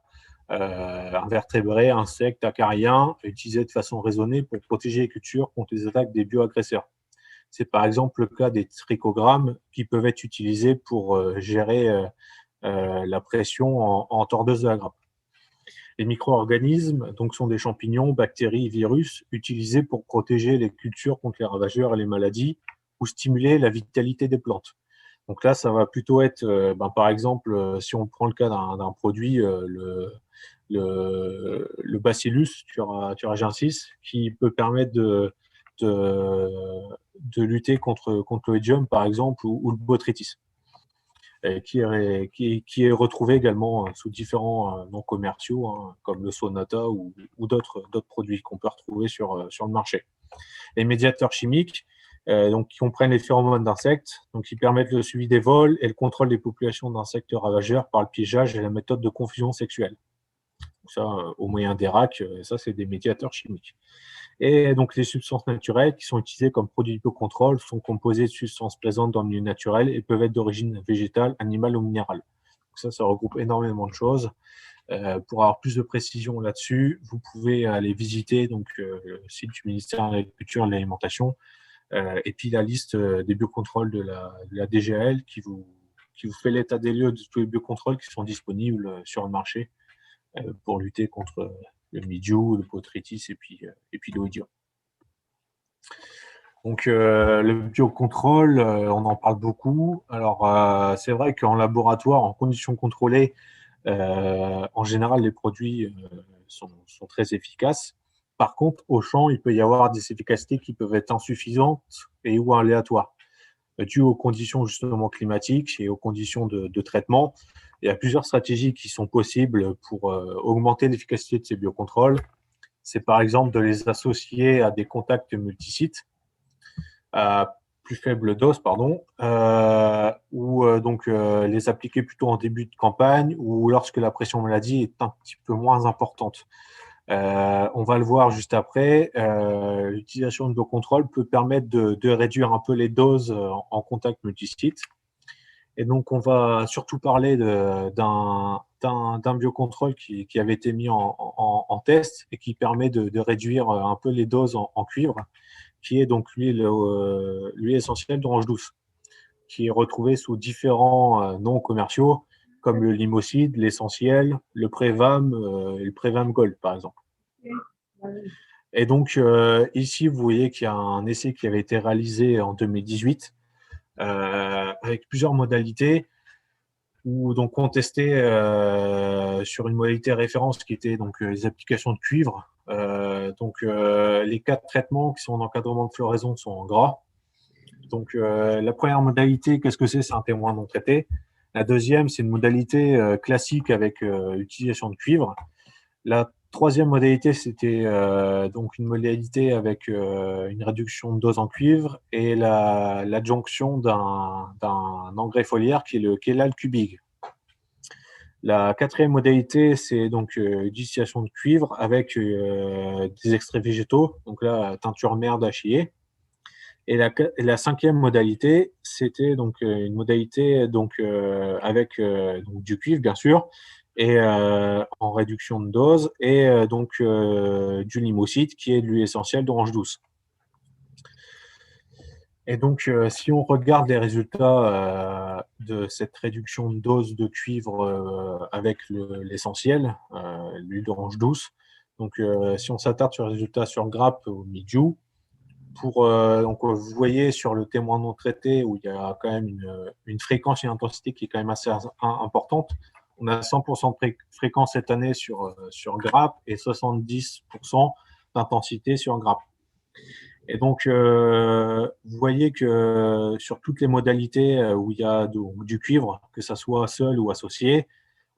invertébrés, insectes, acariens, utilisés de façon raisonnée pour protéger les cultures contre les attaques des bioagresseurs. C'est par exemple le cas des trichogrammes qui peuvent être utilisés pour gérer la pression en tordeuse de la grappe. Les micro-organismes donc, sont des champignons, bactéries, virus utilisés pour protéger les cultures contre les ravageurs et les maladies ou stimuler la vitalité des plantes. Donc là, ça va plutôt être, par exemple, si on prend le cas d'un produit, le Bacillus thuringiensis, qui peut permettre de lutter contre l'oïdium, par exemple, ou le botrytis. Qui est retrouvé également sous différents noms commerciaux, hein, comme le Sonata ou d'autres produits qu'on peut retrouver sur le marché. Les médiateurs chimiques, donc, qui comprennent les phéromones d'insectes, donc qui permettent le suivi des vols et le contrôle des populations d'insectes ravageurs par le piégeage et la méthode de confusion sexuelle. Donc ça, au moyen des racks, ça, c'est des médiateurs chimiques. Et donc, les substances naturelles qui sont utilisées comme produits de biocontrôle sont composées de substances présentes dans le milieu naturel et peuvent être d'origine végétale, animale ou minérale. Donc ça regroupe énormément de choses. Pour avoir plus de précision là-dessus, vous pouvez aller visiter donc, le site du ministère de l'Agriculture et de l'Alimentation et puis la liste des biocontrôles de la DGAL qui vous fait l'état des lieux de tous les biocontrôles qui sont disponibles sur le marché pour lutter contre le mildiou, le botrytis et puis l'oïdium. Donc, le biocontrôle, on en parle beaucoup. Alors, c'est vrai qu'en laboratoire, en conditions contrôlées, en général, les produits sont très efficaces. Par contre, au champ, il peut y avoir des efficacités qui peuvent être insuffisantes et ou aléatoires, dues aux conditions justement climatiques et aux conditions de traitement. Il y a plusieurs stratégies qui sont possibles pour augmenter l'efficacité de ces biocontrôles. C'est par exemple de les associer à des contacts multisites à plus faible dose, ou donc les appliquer plutôt en début de campagne ou lorsque la pression maladie est un petit peu moins importante. On va le voir juste après. L'utilisation de biocontrôle peut permettre de réduire un peu les doses en contact multisite. Et donc, on va surtout parler d'un biocontrôle qui avait été mis en test et qui permet de réduire un peu les doses en cuivre, qui est donc l'huile essentielle d'orange douce, qui est retrouvée sous différents noms commerciaux, comme le Limocide, l'essentiel, le Prévam et le Prévam Gold, par exemple. Et donc, ici, vous voyez qu'il y a un essai qui avait été réalisé en 2018 avec plusieurs modalités où donc on testait sur une modalité référence qui était donc les applications de cuivre. Les 4 traitements qui sont en encadrement de floraison sont en gras. Donc, la première modalité, qu'est-ce que c'est? C'est un témoin non traité. La deuxième, c'est une modalité classique avec utilisation de cuivre. La troisième modalité, c'était donc une modalité avec une réduction de dose en cuivre et l'adjonction d'un engrais foliaire qui est le Kelal Cubig. La quatrième modalité, c'est donc distillation de cuivre avec des extraits végétaux, donc là, teinture mère d'achillée. Et la cinquième modalité, c'était donc une modalité donc, avec donc du cuivre, bien sûr, et en réduction de dose, et donc du limocide, qui est de l'huile essentielle d'orange douce. Et donc, si on regarde les résultats de cette réduction de dose de cuivre avec l'essentiel, l'huile d'orange douce, donc si on s'attarde sur les résultats sur grappe au Midju, donc, vous voyez sur le témoin non traité où il y a quand même une fréquence et une intensité qui est quand même assez importante. On a 100% de fréquence cette année sur grappe et 70% d'intensité sur grappe. Et donc, vous voyez que sur toutes les modalités où il y a du cuivre, que ça soit seul ou associé,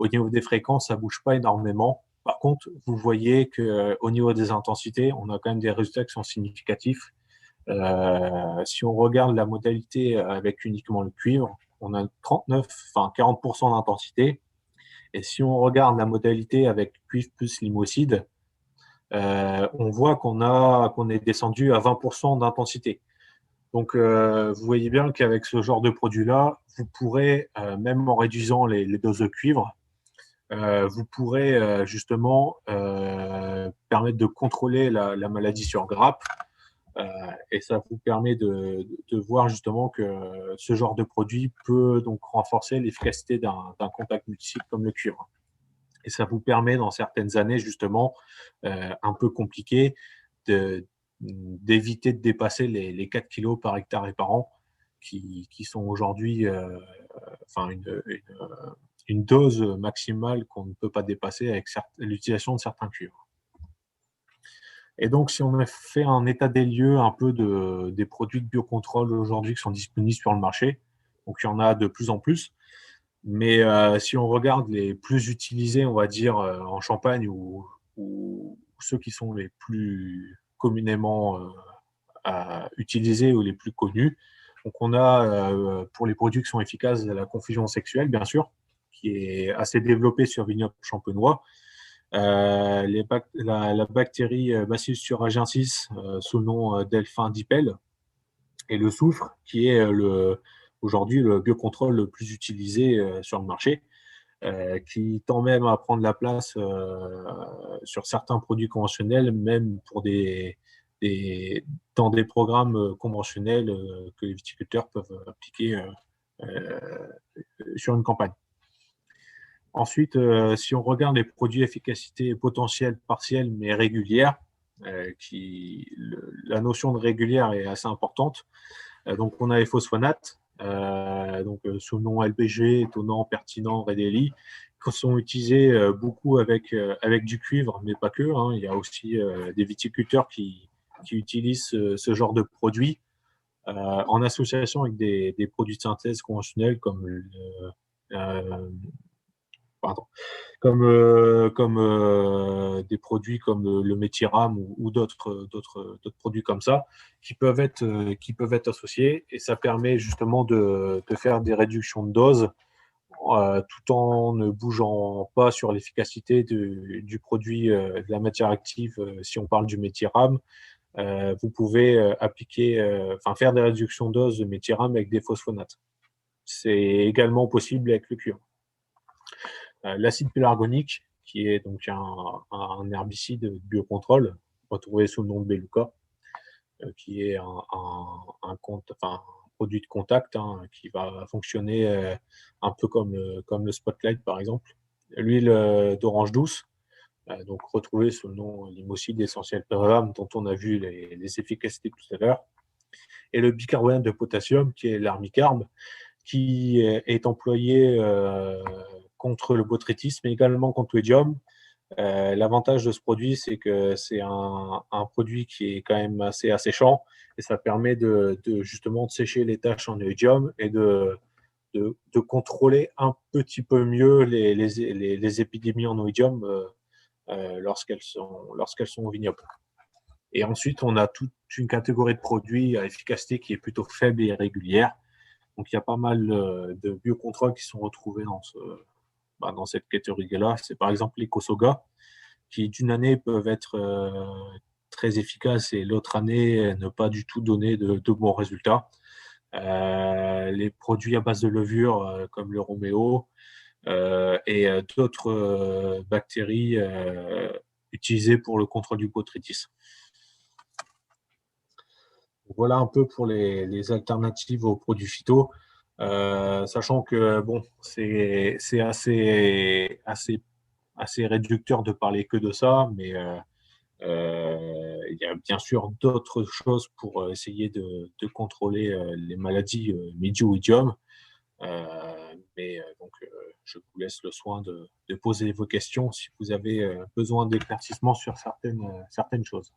au niveau des fréquences, ça ne bouge pas énormément. Par contre, vous voyez qu'au niveau des intensités, on a quand même des résultats qui sont significatifs. Si on regarde la modalité avec uniquement le cuivre, on a 40% d'intensité. Et si on regarde la modalité avec cuivre plus limocide, on voit qu'on est descendu à 20% d'intensité. Donc, vous voyez bien qu'avec ce genre de produit-là, vous pourrez, même en réduisant les doses de cuivre, vous pourrez justement permettre de contrôler la maladie sur grappe. Et ça vous permet de voir justement que ce genre de produit peut donc renforcer l'efficacité d'un contact multisite comme le cuivre. Et ça vous permet dans certaines années justement un peu compliquées d'éviter de dépasser les 4 kilos par hectare et par an qui sont aujourd'hui une dose maximale qu'on ne peut pas dépasser avec l'utilisation de certains cuivres. Et donc, si on a fait un état des lieux un peu des produits de biocontrôle aujourd'hui qui sont disponibles sur le marché, donc il y en a de plus en plus, mais si on regarde les plus utilisés, on va dire, en Champagne ou ceux qui sont les plus communément utilisés ou les plus connus, donc on a pour les produits qui sont efficaces la confusion sexuelle, bien sûr, qui est assez développée sur vignoble champenois. La bactérie Bacillus thuringiensis sous le nom Delphin dipel et le soufre qui est aujourd'hui le biocontrôle le plus utilisé sur le marché, qui tend même à prendre la place sur certains produits conventionnels, même pour dans des programmes conventionnels que les viticulteurs peuvent appliquer sur une campagne. Ensuite, si on regarde les produits efficacité potentielle partielle mais régulière, la notion de régulière est assez importante. Donc, on a les phosphonates, sous le nom LBG, Tonant, Pertinent, Redeli, qui sont utilisés beaucoup avec du cuivre, mais pas que. Hein. Il y a aussi des viticulteurs qui utilisent ce genre de produits en association avec des produits de synthèse conventionnels comme des produits comme le méthyram ou d'autres produits comme ça qui peuvent être associés, et ça permet justement de faire des réductions de doses tout en ne bougeant pas sur l'efficacité du produit, de la matière active. Si on parle du méthyram, vous pouvez faire des réductions de doses de méthyram avec des phosphonates. C'est également possible avec le cuivre. L'acide pélargonique, qui est donc un herbicide de biocontrôle, retrouvé sous le nom de Beluca, qui est un produit de contact qui va fonctionner un peu comme le Spotlight, par exemple. L'huile d'orange douce, donc retrouvé sous le nom Limocide essentiel Perlam, dont on a vu les efficacités tout à l'heure, et le bicarbonate de potassium, qui est l'armicarbe, qui est employé contre le botrytis, mais également contre l'oïdium. L'avantage de ce produit, c'est que c'est un produit qui est quand même assez asséchant, et ça permet justement de sécher les taches en oïdium et de contrôler un petit peu mieux les épidémies en oïdium lorsqu'elles sont au vignoble. Et ensuite, on a toute une catégorie de produits à efficacité qui est plutôt faible et irrégulière. Donc, il y a pas mal de biocontrôles qui sont retrouvés dans cette catégorie-là. C'est par exemple les Kosoga, qui d'une année peuvent être très efficaces et l'autre année ne pas du tout donner de bons résultats. Les produits à base de levure comme le Roméo et d'autres bactéries utilisées pour le contrôle du botrytis. Voilà un peu pour les alternatives aux produits phyto, sachant que bon, c'est assez réducteur de parler que de ça, mais il y a bien sûr d'autres choses pour essayer de contrôler les maladies médio-oïdium. Donc, je vous laisse le soin de poser vos questions si vous avez besoin d'éclaircissement sur certaines choses.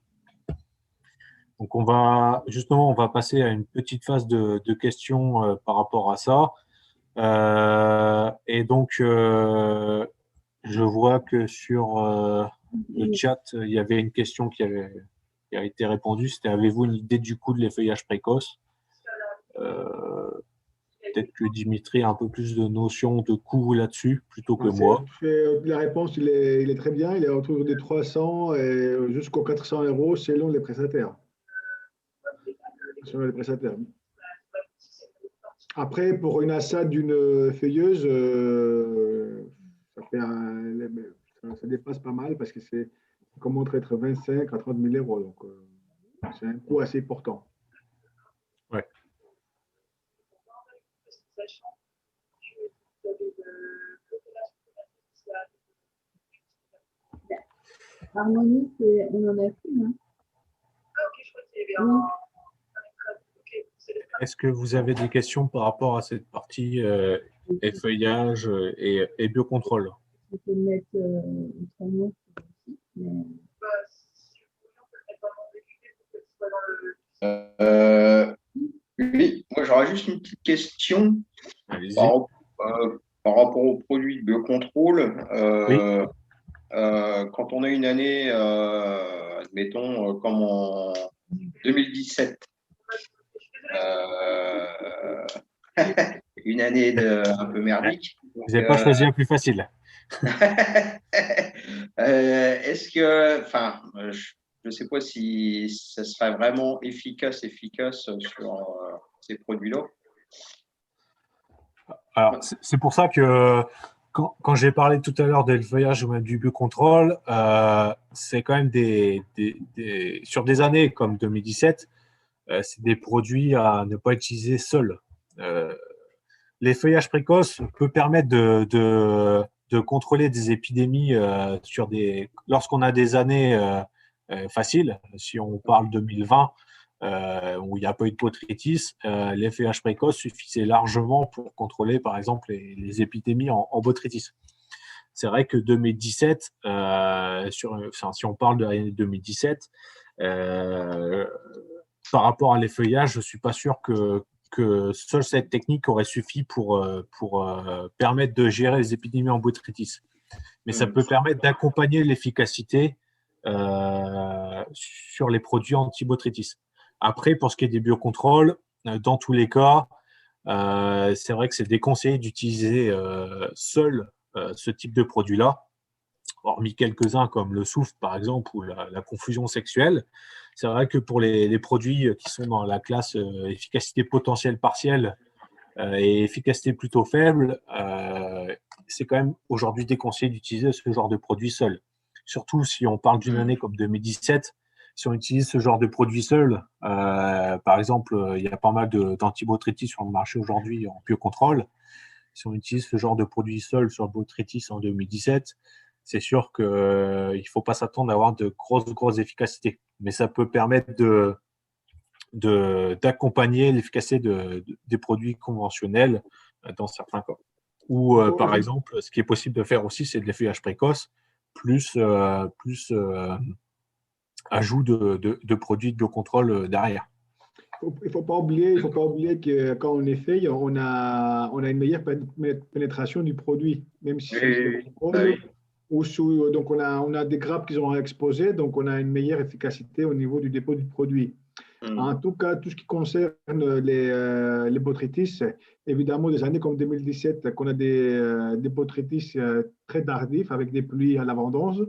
Donc, on va passer à une petite phase de questions par rapport à ça. Et donc, je vois que sur le chat, il y avait une question qui a été répondue. C'était: avez-vous une idée du coût de l'effeuillage précoce? Peut-être que Dimitri a un peu plus de notion de coût là-dessus plutôt que moi. La réponse, il est très bien. Il est autour des 300 et jusqu'aux 400 € selon les prestataires. Après, pour une assade d'une feuilleuse, ça dépasse pas mal parce que ça commence à être 25 à 30 000 €. Donc, c'est un coût assez important. Ouais. Harmonie, on en a plus. Hein. Est-ce que vous avez des questions par rapport à cette partie effeuillage et biocontrôle? On peut le mettre autrement sur le site, mais... Oui, moi j'aurais juste une petite question par rapport aux produits de biocontrôle. Oui. Quand on a une année, admettons, comme en 2017, une année un peu merdique. Vous n'avez pas choisi un plus facile. Est-ce que, enfin, je ne sais pas si ça serait vraiment efficace sur ces produits-là. Alors, c'est pour ça que quand j'ai parlé tout à l'heure de l'effeuillage ou même du biocontrôle, c'est quand même sur des années comme 2017, c'est des produits à ne pas utiliser seuls. L'effeuillage précoce peut permettre de contrôler des épidémies lorsqu'on a des années faciles. Si on parle 2020, où il n'y a pas eu de botrytis, l'effeuillage précoce suffisait largement pour contrôler, par exemple, les épidémies en botrytis. C'est vrai que 2017, si on parle de l'année 2017, par rapport à l'effeuillage, je ne suis pas sûr que seule cette technique aurait suffi pour permettre de gérer les épidémies en botrytis. Mais ça peut permettre d'accompagner l'efficacité sur les produits anti-botrytis. Après, pour ce qui est des biocontrôles, dans tous les cas, c'est vrai que c'est déconseillé d'utiliser seul ce type de produit-là, hormis quelques-uns comme le soufre, par exemple, ou la confusion sexuelle. C'est vrai que pour les produits qui sont dans la classe efficacité potentielle partielle et efficacité plutôt faible, c'est quand même aujourd'hui déconseillé d'utiliser ce genre de produit seul. Surtout si on parle d'une année comme 2017, si on utilise ce genre de produit seul, par exemple, il y a pas mal d'antibotrytis sur le marché aujourd'hui en biocontrôle. Si on utilise ce genre de produit seul sur le botrytis en 2017, c'est sûr qu'il ne faut pas s'attendre à avoir de grosses efficacités. Mais ça peut permettre d'accompagner l'efficacité des produits conventionnels dans certains cas. Ou par exemple, ce qui est possible de faire aussi, c'est de l'effeuillage précoce, plus ajout de produits de biocontrôle derrière. Il ne faut pas oublier que quand on effeuille, on a une meilleure pénétration du produit, même si c'est un biocontrôle. Donc, on a des grappes qui sont exposées, donc on a une meilleure efficacité au niveau du dépôt du produit. En tout cas, tout ce qui concerne les botrytis, évidemment, des années comme 2017, qu'on a des botrytis très tardifs avec des pluies à la vendange.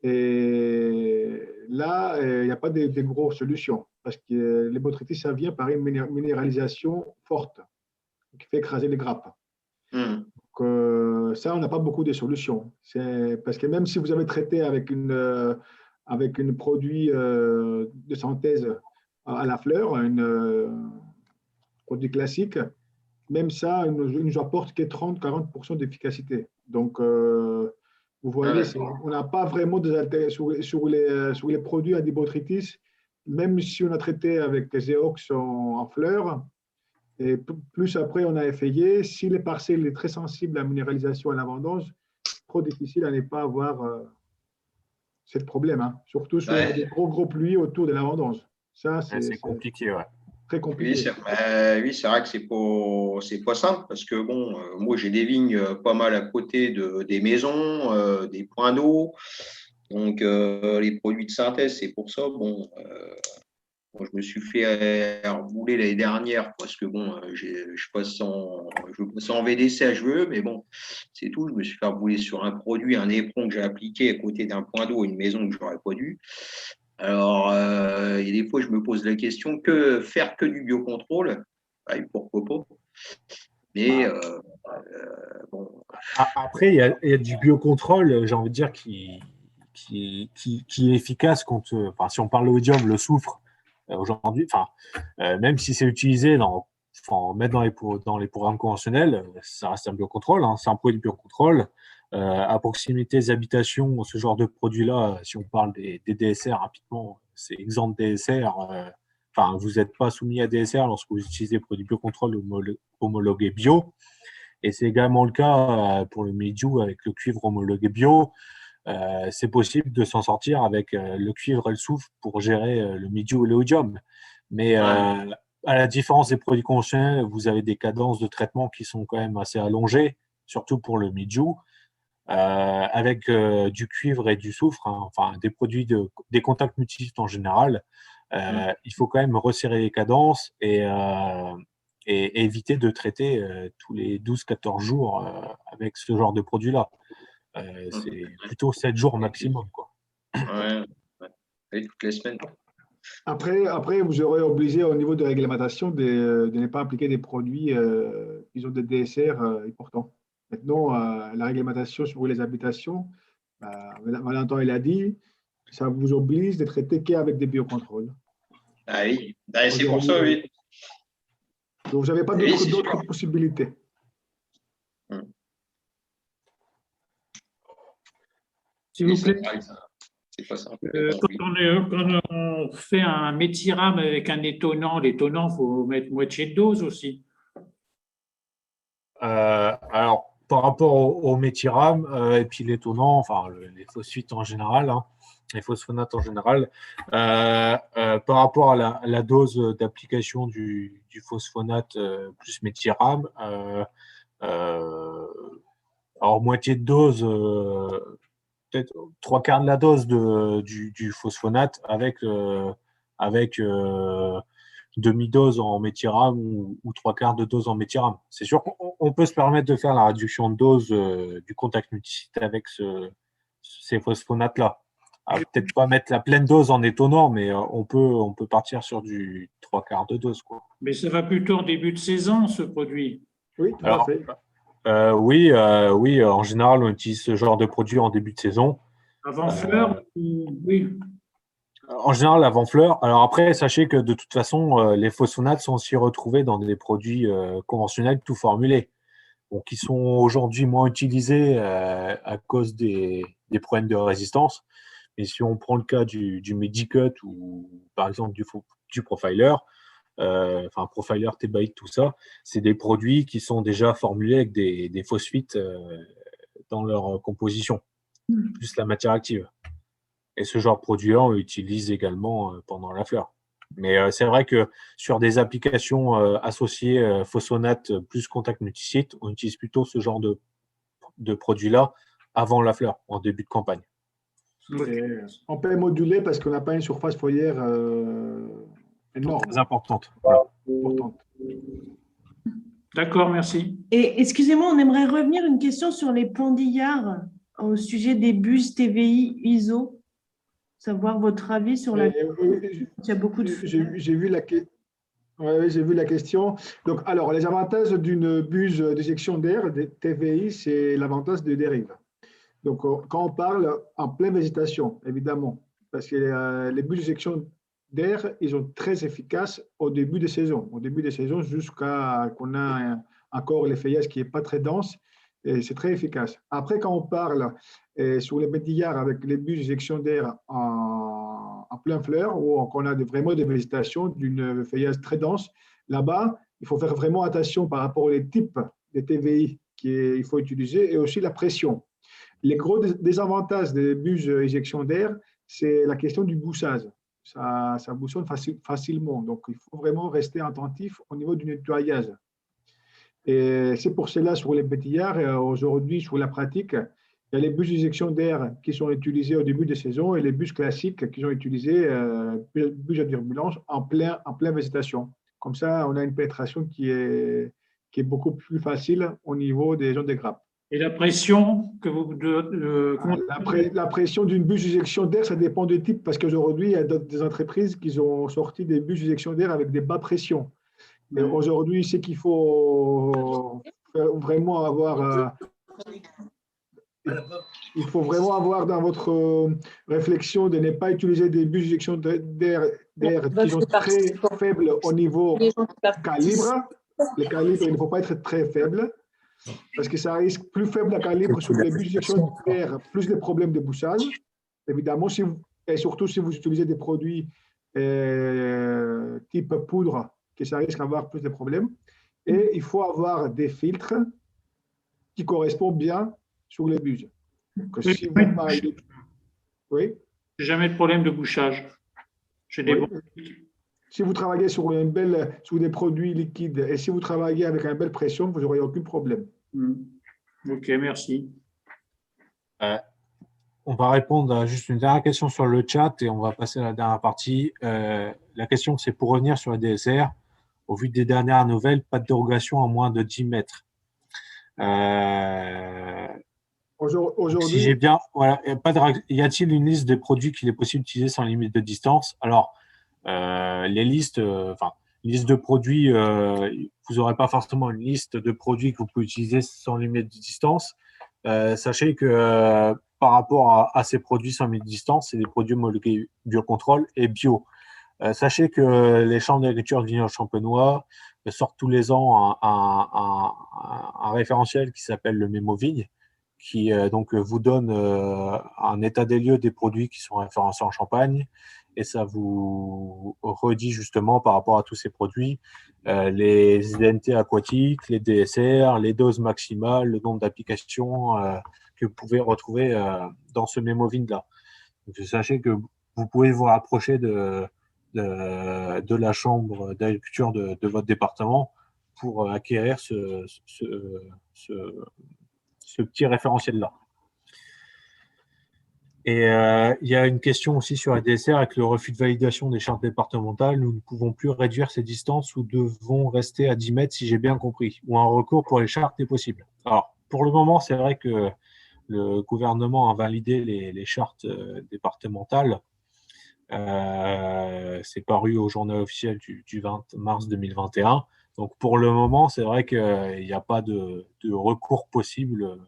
Et là, il n'y a pas de grosses solutions parce que les botrytis, ça vient par une minéralisation forte qui fait écraser les grappes. Donc, ça, on n'a pas beaucoup de solutions. Parce que même si vous avez traité avec un produit de synthèse à la fleur, un produit classique, même ça, il nous apporte que 30-40% d'efficacité. Donc, vous voyez, on n'a pas vraiment sur les produits à botrytis, même si on a traité avec Zeox en fleurs, et plus après on a effeuillé, si les parcelles sont très sensibles à la minéralisation et à la vendange, trop difficile à ne pas avoir ce problème, hein. Surtout si on a des gros pluies autour de la vendange. Ça, c'est compliqué, ouais. Très compliqué. Oui, c'est vrai que c'est pas simple parce que bon, moi j'ai des vignes pas mal à côté des maisons, des points d'eau, donc les produits de synthèse, c'est pour ça. Bon, je me suis fait rebouler l'année dernière parce que bon, je passe en VDC à cheveux, mais bon, c'est tout. Je me suis fait rebouler sur un produit, un éperon que j'ai appliqué à côté d'un point d'eau, une maison que j'aurais pas dû. Alors, il y a des fois, je me pose la question, faire que du biocontrôle, pourquoi pas? Mais bon. Après, il y a du biocontrôle, j'ai envie de dire, qui est efficace si on parle d'oïdium, le soufre, aujourd'hui, même si c'est utilisé mettre dans les programmes conventionnels, ça reste un biocontrôle, hein, c'est un produit de biocontrôle. À proximité des habitations, ce genre de produit-là, si on parle des DSR rapidement, c'est exempt de DSR. Vous n'êtes pas soumis à DSR lorsque vous utilisez des produits biocontrôle homologués bio. Et c'est également le cas pour le mildiou avec le cuivre homologué bio. C'est possible de s'en sortir avec le cuivre et le soufre pour gérer le mildiou et l'oïdium. Mais à la différence des produits conventionnels, vous avez des cadences de traitement qui sont quand même assez allongées, surtout pour le mildiou. Avec du cuivre et du soufre, hein, des produits des contacts multistes en général, il faut quand même resserrer les cadences et éviter de traiter tous les 12-14 jours avec ce genre de produit-là. C'est plutôt 7 jours maximum, quoi. Toutes les semaines. Après, vous aurez obligé au niveau de réglementation de ne pas appliquer des produits qui ont des DSR importants. Maintenant, la réglementation sur les habitations, Valentin il a dit, ça vous oblige de traiter qu'avec des biocontrôles. Ah oui, c'est pour ça, oui. Donc, vous n'avez pas d'autres possibilités. S'il vous plaît. C'est pas simple. Quand on fait un méthyrame avec un étonnant, l'étonnant, il faut mettre moitié de dose aussi. Alors, par rapport au méthyrame et puis l'étonnant, les phosphates en général, hein, les phosphonates en général, par rapport à la dose d'application du phosphonate plus méthyrame, alors moitié de dose, peut-être 3/4 de la dose du phosphonate avec demi-dose en méthyrame ou 3/4 de dose en méthyrame. C'est sûr qu'on peut se permettre de faire la réduction de dose du contact multisite avec ces phosphonates-là. Peut-être pas mettre la pleine dose en étonnant, mais on peut partir sur du 3/4 de dose, quoi. Mais ça va plutôt en début de saison, ce produit. Oui, tout à fait. Oui, en général, on utilise ce genre de produit en début de saison. Avant fleur, oui. En général, avant fleur. Alors après, sachez que de toute façon, les phosphonates sont aussi retrouvés dans des produits conventionnels tout formulés. bon, qui sont aujourd'hui moins utilisés à cause des problèmes de résistance. Mais si on prend le cas du Medicut ou par exemple du Profiler, enfin Profiler, T-Byte, tout ça, c'est des produits qui sont déjà formulés avec des phosphites dans leur composition, plus la matière active. Et ce genre de produit-là, on l'utilise également pendant la fleur. Mais c'est vrai que sur des applications associées phosphonate plus contact multisite, on utilise plutôt ce genre de produit-là avant la fleur, en début de campagne. On peut moduler parce qu'on n'a pas une surface foliaire énorme. Très importante. Voilà. Importante. D'accord, merci. Et excusez-moi, on aimerait revenir une question sur les pendillards au sujet des bus TVI ISO. Savoir votre avis sur la. Il y a beaucoup de. J'ai vu la question. Donc, alors, les avantages d'une buse d'éjection d'air, des TVI, c'est l'avantage de dérive. Donc, quand on parle en pleine végétation, évidemment, parce que les buses d'éjection d'air, ils sont très efficaces au début des saisons. Au début des saisons, jusqu'à qu'on a encore les feuillages qui n'est pas très dense, et c'est très efficace. Après, quand on parle sur les pétillards avec les buses d'éjection d'air en plein fleur, où on a vraiment des végétations d'une feuillage très dense, là-bas, il faut faire vraiment attention par rapport aux types de TVI qu'il faut utiliser et aussi la pression. Les gros désavantages des buses éjection d'air, c'est la question du boussage. Ça boussonne facilement. Donc, il faut vraiment rester attentif au niveau du nettoyage. Et c'est pour cela, sur les pétillards, aujourd'hui, sur la pratique, il y a les bus d'éjection d'air qui sont utilisés au début des saisons et les bus classiques qui sont utilisés, bus à turbulence, en plein végétation. Comme ça, on a une pénétration qui est beaucoup plus facile au niveau des zones de grappes. Et la pression que vous… La pression d'une buse d'éjection d'air, ça dépend du type, parce qu'aujourd'hui, il y a des entreprises qui ont sorti des bus d'éjection d'air avec des bas pressions. Mais aujourd'hui, c'est qu'il faut vraiment avoir… il faut vraiment avoir dans votre réflexion de ne pas utiliser des bus d'éjection d'air qui sont très faibles au niveau calibre. Les calibres, il ne faut pas être très faible, parce que ça risque plus faible à calibre sur les bus d'éjection d'air, plus de problèmes de boussage. Évidemment, et surtout si vous utilisez des produits type poudre, que ça risque d'avoir plus de problèmes. Et il faut avoir des filtres qui correspondent bien sur les buses. Si vous parlez… Oui. Jamais de problème de bouchage. J'ai des bons… Si vous travaillez sur des produits liquides et si vous travaillez avec une belle pression, vous n'aurez aucun problème. Ok, merci. On va répondre à juste une dernière question sur le chat et on va passer à la dernière partie. La question, c'est pour revenir sur la DSR. Au vu des dernières nouvelles, pas de dérogation à moins de 10 mètres. Aujourd'hui, si j'ai bien, voilà, y a-t-il une liste des produits qu'il est possible d'utiliser sans limite de distance? Alors, les listes, liste de produits, vous n'aurez pas forcément une liste de produits que vous pouvez utiliser sans limite de distance. Sachez que par rapport à ces produits sans limite de distance, c'est des produits homologués biocontrôle et bio. Sachez que les chambres d'agriculture de Vignoble Champenois sortent tous les ans un référentiel qui s'appelle le Mémo Vigne, qui donc vous donne un état des lieux des produits qui sont référencés en Champagne, et ça vous redit justement par rapport à tous ces produits les INT aquatiques, les DSR, les doses maximales, le nombre d'applications que vous pouvez retrouver dans ce Mémo Vigne-là. Donc, sachez que vous pouvez vous rapprocher de la chambre d'agriculture de votre département pour acquérir ce petit référentiel-là. Et il y a une question aussi sur la DSR avec le refus de validation des chartes départementales. Nous ne pouvons plus réduire ces distances ou devons rester à 10 mètres, si j'ai bien compris. Ou un recours pour les chartes est possible. Alors, pour le moment, c'est vrai que le gouvernement a validé les chartes départementales. C'est paru au journal officiel du 20 mars 2021. Donc, pour le moment, c'est vrai qu'il n'y a pas de recours possible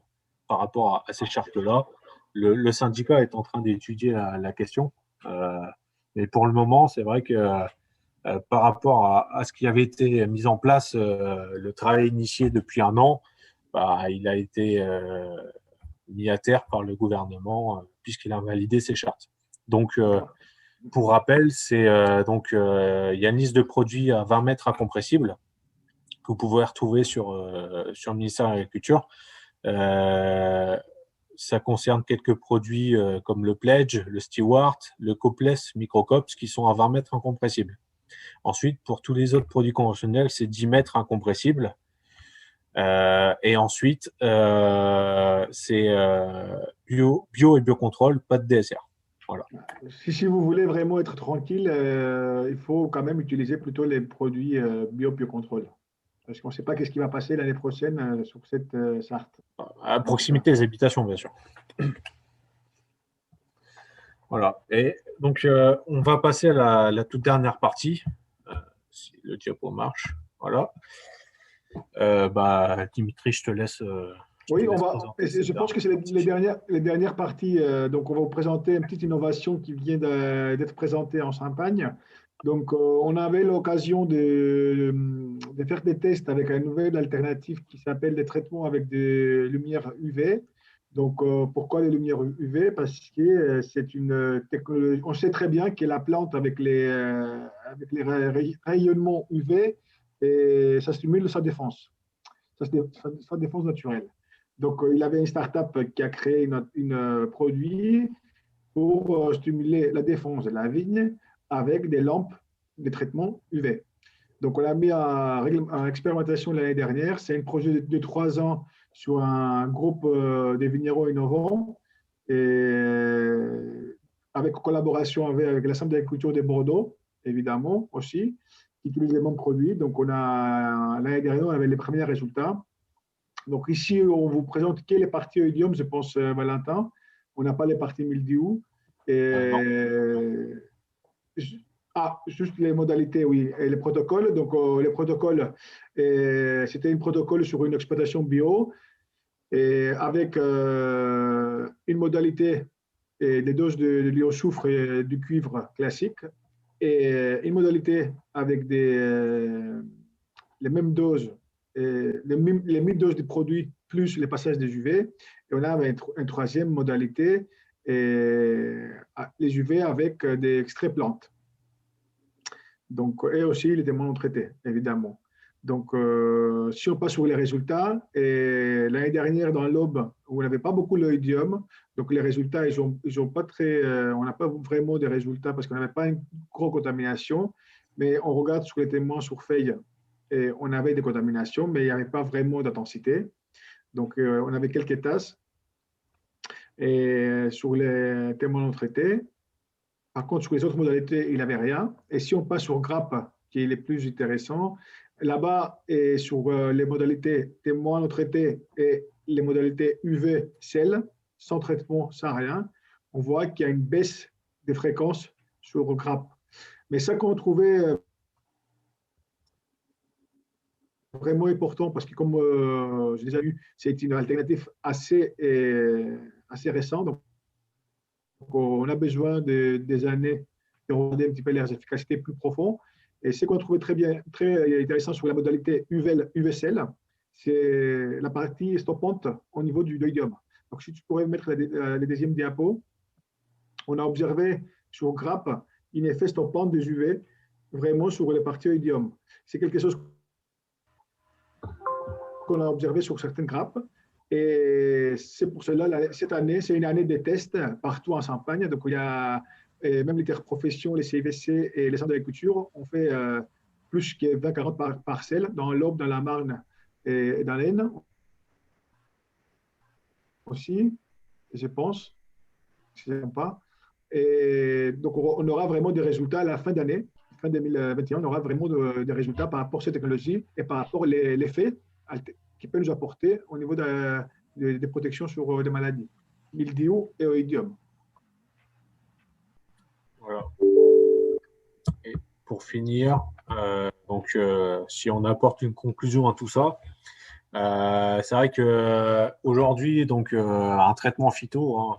par rapport à ces chartes-là. Le syndicat est en train d'étudier la question. Mais pour le moment, c'est vrai que par rapport à ce qui avait été mis en place, le travail initié depuis un an, il a été mis à terre par le gouvernement puisqu'il a validé ces chartes. Donc, pour rappel, il y a une liste de produits à 20 mètres incompressibles que vous pouvez retrouver sur le ministère de l'Agriculture. Ça concerne quelques produits comme le Pledge, le Stewart, le Copeless, Microcops qui sont à 20 mètres incompressibles. Ensuite, pour tous les autres produits conventionnels, c'est 10 mètres incompressibles. Et ensuite, c'est bio et biocontrôle, pas de DSR. Voilà. Si vous voulez vraiment être tranquille, il faut quand même utiliser plutôt les produits biocontrôle. Parce qu'on ne sait pas qu'est-ce qui va passer l'année prochaine sur cette charte. À proximité des habitations, bien sûr. Voilà. Et donc, on va passer à la toute dernière partie. Si le diapo marche. Voilà. Dimitri, je te laisse. Oui, je pense que c'est les dernières parties. Donc, on va vous présenter une petite innovation qui vient d'être présentée en Champagne. Donc, on avait l'occasion de faire des tests avec une nouvelle alternative qui s'appelle les traitements avec des lumières UV. Donc, pourquoi les lumières UV? Parce que c'est une technologie. On sait très bien que la plante, avec les rayonnements UV, et ça stimule sa défense, sa défense naturelle. Donc, il avait une start-up qui a créé un produit pour stimuler la défense de la vigne avec des lampes de traitement UV. Donc, on l'a mis en expérimentation l'année dernière. C'est un projet de 3 ans sur un groupe de vignerons innovants et avec collaboration avec l'Assemblée d'agriculture de Bordeaux, évidemment, aussi, qui utilise les mêmes produits. Donc, l'année dernière, on avait les premiers résultats. Donc, ici, on vous présente que les parties oïdium, je pense, Valentin. On n'a pas les parties mildiou. Juste les modalités, oui, et les protocoles. Donc, les protocoles, c'était un protocole sur une exploitation bio et avec une modalité et des doses de l'iode-soufre et du cuivre classique et une modalité avec les mêmes doses, les mêmes doses de produits plus les passages des UV. Et on a une troisième modalité, les UV avec des extraits plantes. Donc, et aussi les mono traités, évidemment. Donc, si on passe sur les résultats, et l'année dernière, dans l'Aube, on n'avait pas beaucoup l'oïdium. Donc, les résultats, ils ont pas on n'a pas vraiment des résultats parce qu'on n'avait pas une grosse contamination. Mais on regarde sur les témoins sur feuilles, et on avait des contaminations, mais il n'y avait pas vraiment d'intensité. Donc, on avait quelques tasses. Et sur les témoins non traités, par contre, sur les autres modalités, il n'y avait rien. Et si on passe sur grappe, qui est le plus intéressant, là-bas, et sur les modalités témoins non traités et les modalités UV sel, sans traitement, sans rien, on voit qu'il y a une baisse des fréquences sur grappe. Mais ça qu'on trouvait vraiment important, parce que comme j'ai déjà vu, c'est une alternative assez récente. Donc, on a besoin des années de regarder un petit peu leurs efficacités plus profondes. Et ce qu'on a trouvé très intéressant sur la modalité UV-cell, c'est la partie stoppante au niveau du oïdium. Donc, si tu pourrais mettre le deuxième diapo, on a observé sur grappe un effet stoppant des UV vraiment sur les parties oïdium. C'est quelque chose qu'on a observé sur certaines grappes. Et c'est pour cela, cette année, c'est une année de tests partout en Champagne. Donc, il y a même les interprofessions, les CVC et les centres d'agriculture ont fait plus que 20-40 parcelles dans l'Aube, dans la Marne et dans l'Aisne aussi, je pense. Je ne sais pas. Et donc, on aura vraiment des résultats à la fin d'année, fin 2021, on aura vraiment des résultats par rapport à cette technologie et par rapport aux effets qui peut nous apporter au niveau des protections sur des maladies, mildiou et oïdium. Voilà. Et pour finir, si on apporte une conclusion à tout ça, c'est vrai qu'aujourd'hui, un traitement phyto,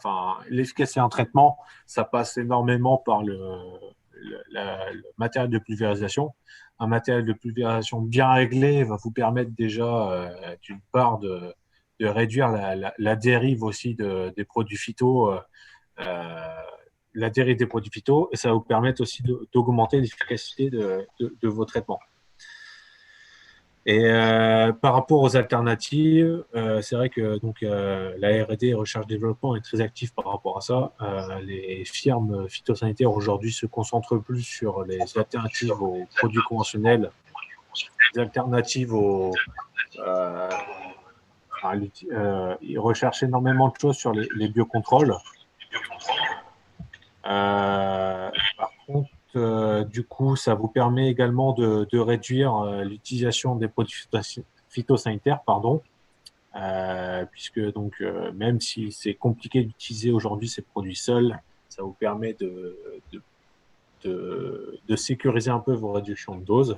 l'efficacité d'un traitement, ça passe énormément par le matériel de pulvérisation. Un matériel de pulvérisation bien réglé va vous permettre déjà, d'une part, réduire la dérive aussi des produits phyto, la dérive des produits phyto, et ça va vous permettre aussi d'augmenter l'efficacité de vos traitements. Et par rapport aux alternatives, c'est vrai que donc, la R&D, recherche-développement, est très active par rapport à ça. Les firmes phytosanitaires aujourd'hui se concentrent plus sur les alternatives aux produits conventionnels, les alternatives ils recherchent énormément de choses sur les biocontrôles. Par contre, du coup, ça vous permet également de réduire l'utilisation des produits phytosanitaires, puisque donc, même si c'est compliqué d'utiliser aujourd'hui ces produits seuls, ça vous permet de sécuriser un peu vos réductions de doses.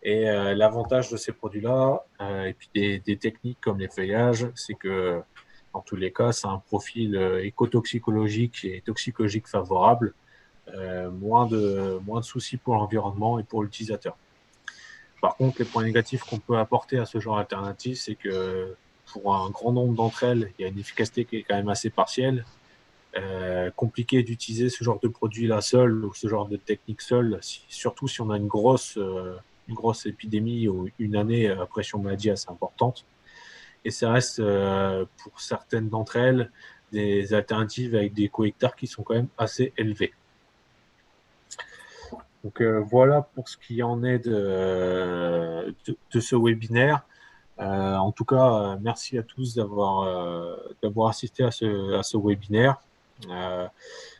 Et l'avantage de ces produits-là, et puis des techniques comme les feuillages, c'est que dans tous les cas, c'est un profil écotoxicologique et toxicologique favorable, moins de soucis pour l'environnement et pour l'utilisateur. Par contre, les points négatifs qu'on peut apporter à ce genre d'alternative, c'est que pour un grand nombre d'entre elles, il y a une efficacité qui est quand même assez partielle. Compliqué d'utiliser ce genre de produit-là seul ou ce genre de technique seule, surtout si on a une grosse épidémie ou une année à pression maladie assez importante. Et ça reste, pour certaines d'entre elles, des alternatives avec des cohectares qui sont quand même assez élevés. Donc voilà pour ce qui en est de ce webinaire. En tout cas, merci à tous d'avoir assisté à ce webinaire.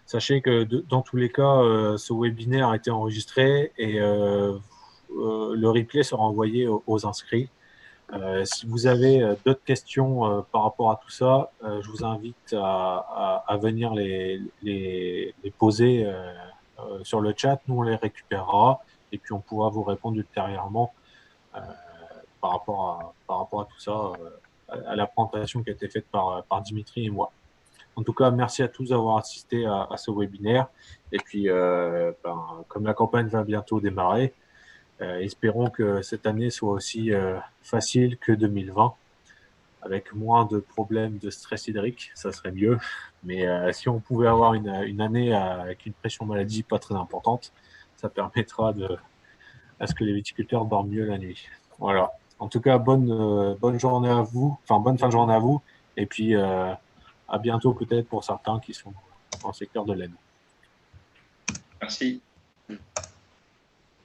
Sachez que dans tous les cas, ce webinaire a été enregistré et le replay sera envoyé aux inscrits. Si vous avez d'autres questions par rapport à tout ça, je vous invite à venir les poser sur le chat. Nous, on les récupérera et puis on pourra vous répondre ultérieurement par rapport à tout ça, à la présentation qui a été faite par Dimitri et moi. En tout cas, merci à tous d'avoir assisté à ce webinaire. Et puis, comme la campagne va bientôt démarrer, espérons que cette année soit aussi facile que 2020, avec moins de problèmes de stress hydrique, ça serait mieux. Mais si on pouvait avoir une année avec une pression maladie pas très importante, ça permettra à ce que les viticulteurs dorment mieux la nuit. Voilà. En tout cas, bonne journée à vous, enfin bonne fin de journée à vous, et puis à bientôt peut-être pour certains qui sont dans le secteur de l'aide. Merci.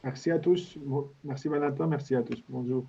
Merci à tous. Merci Valentin, merci à tous. Bonjour.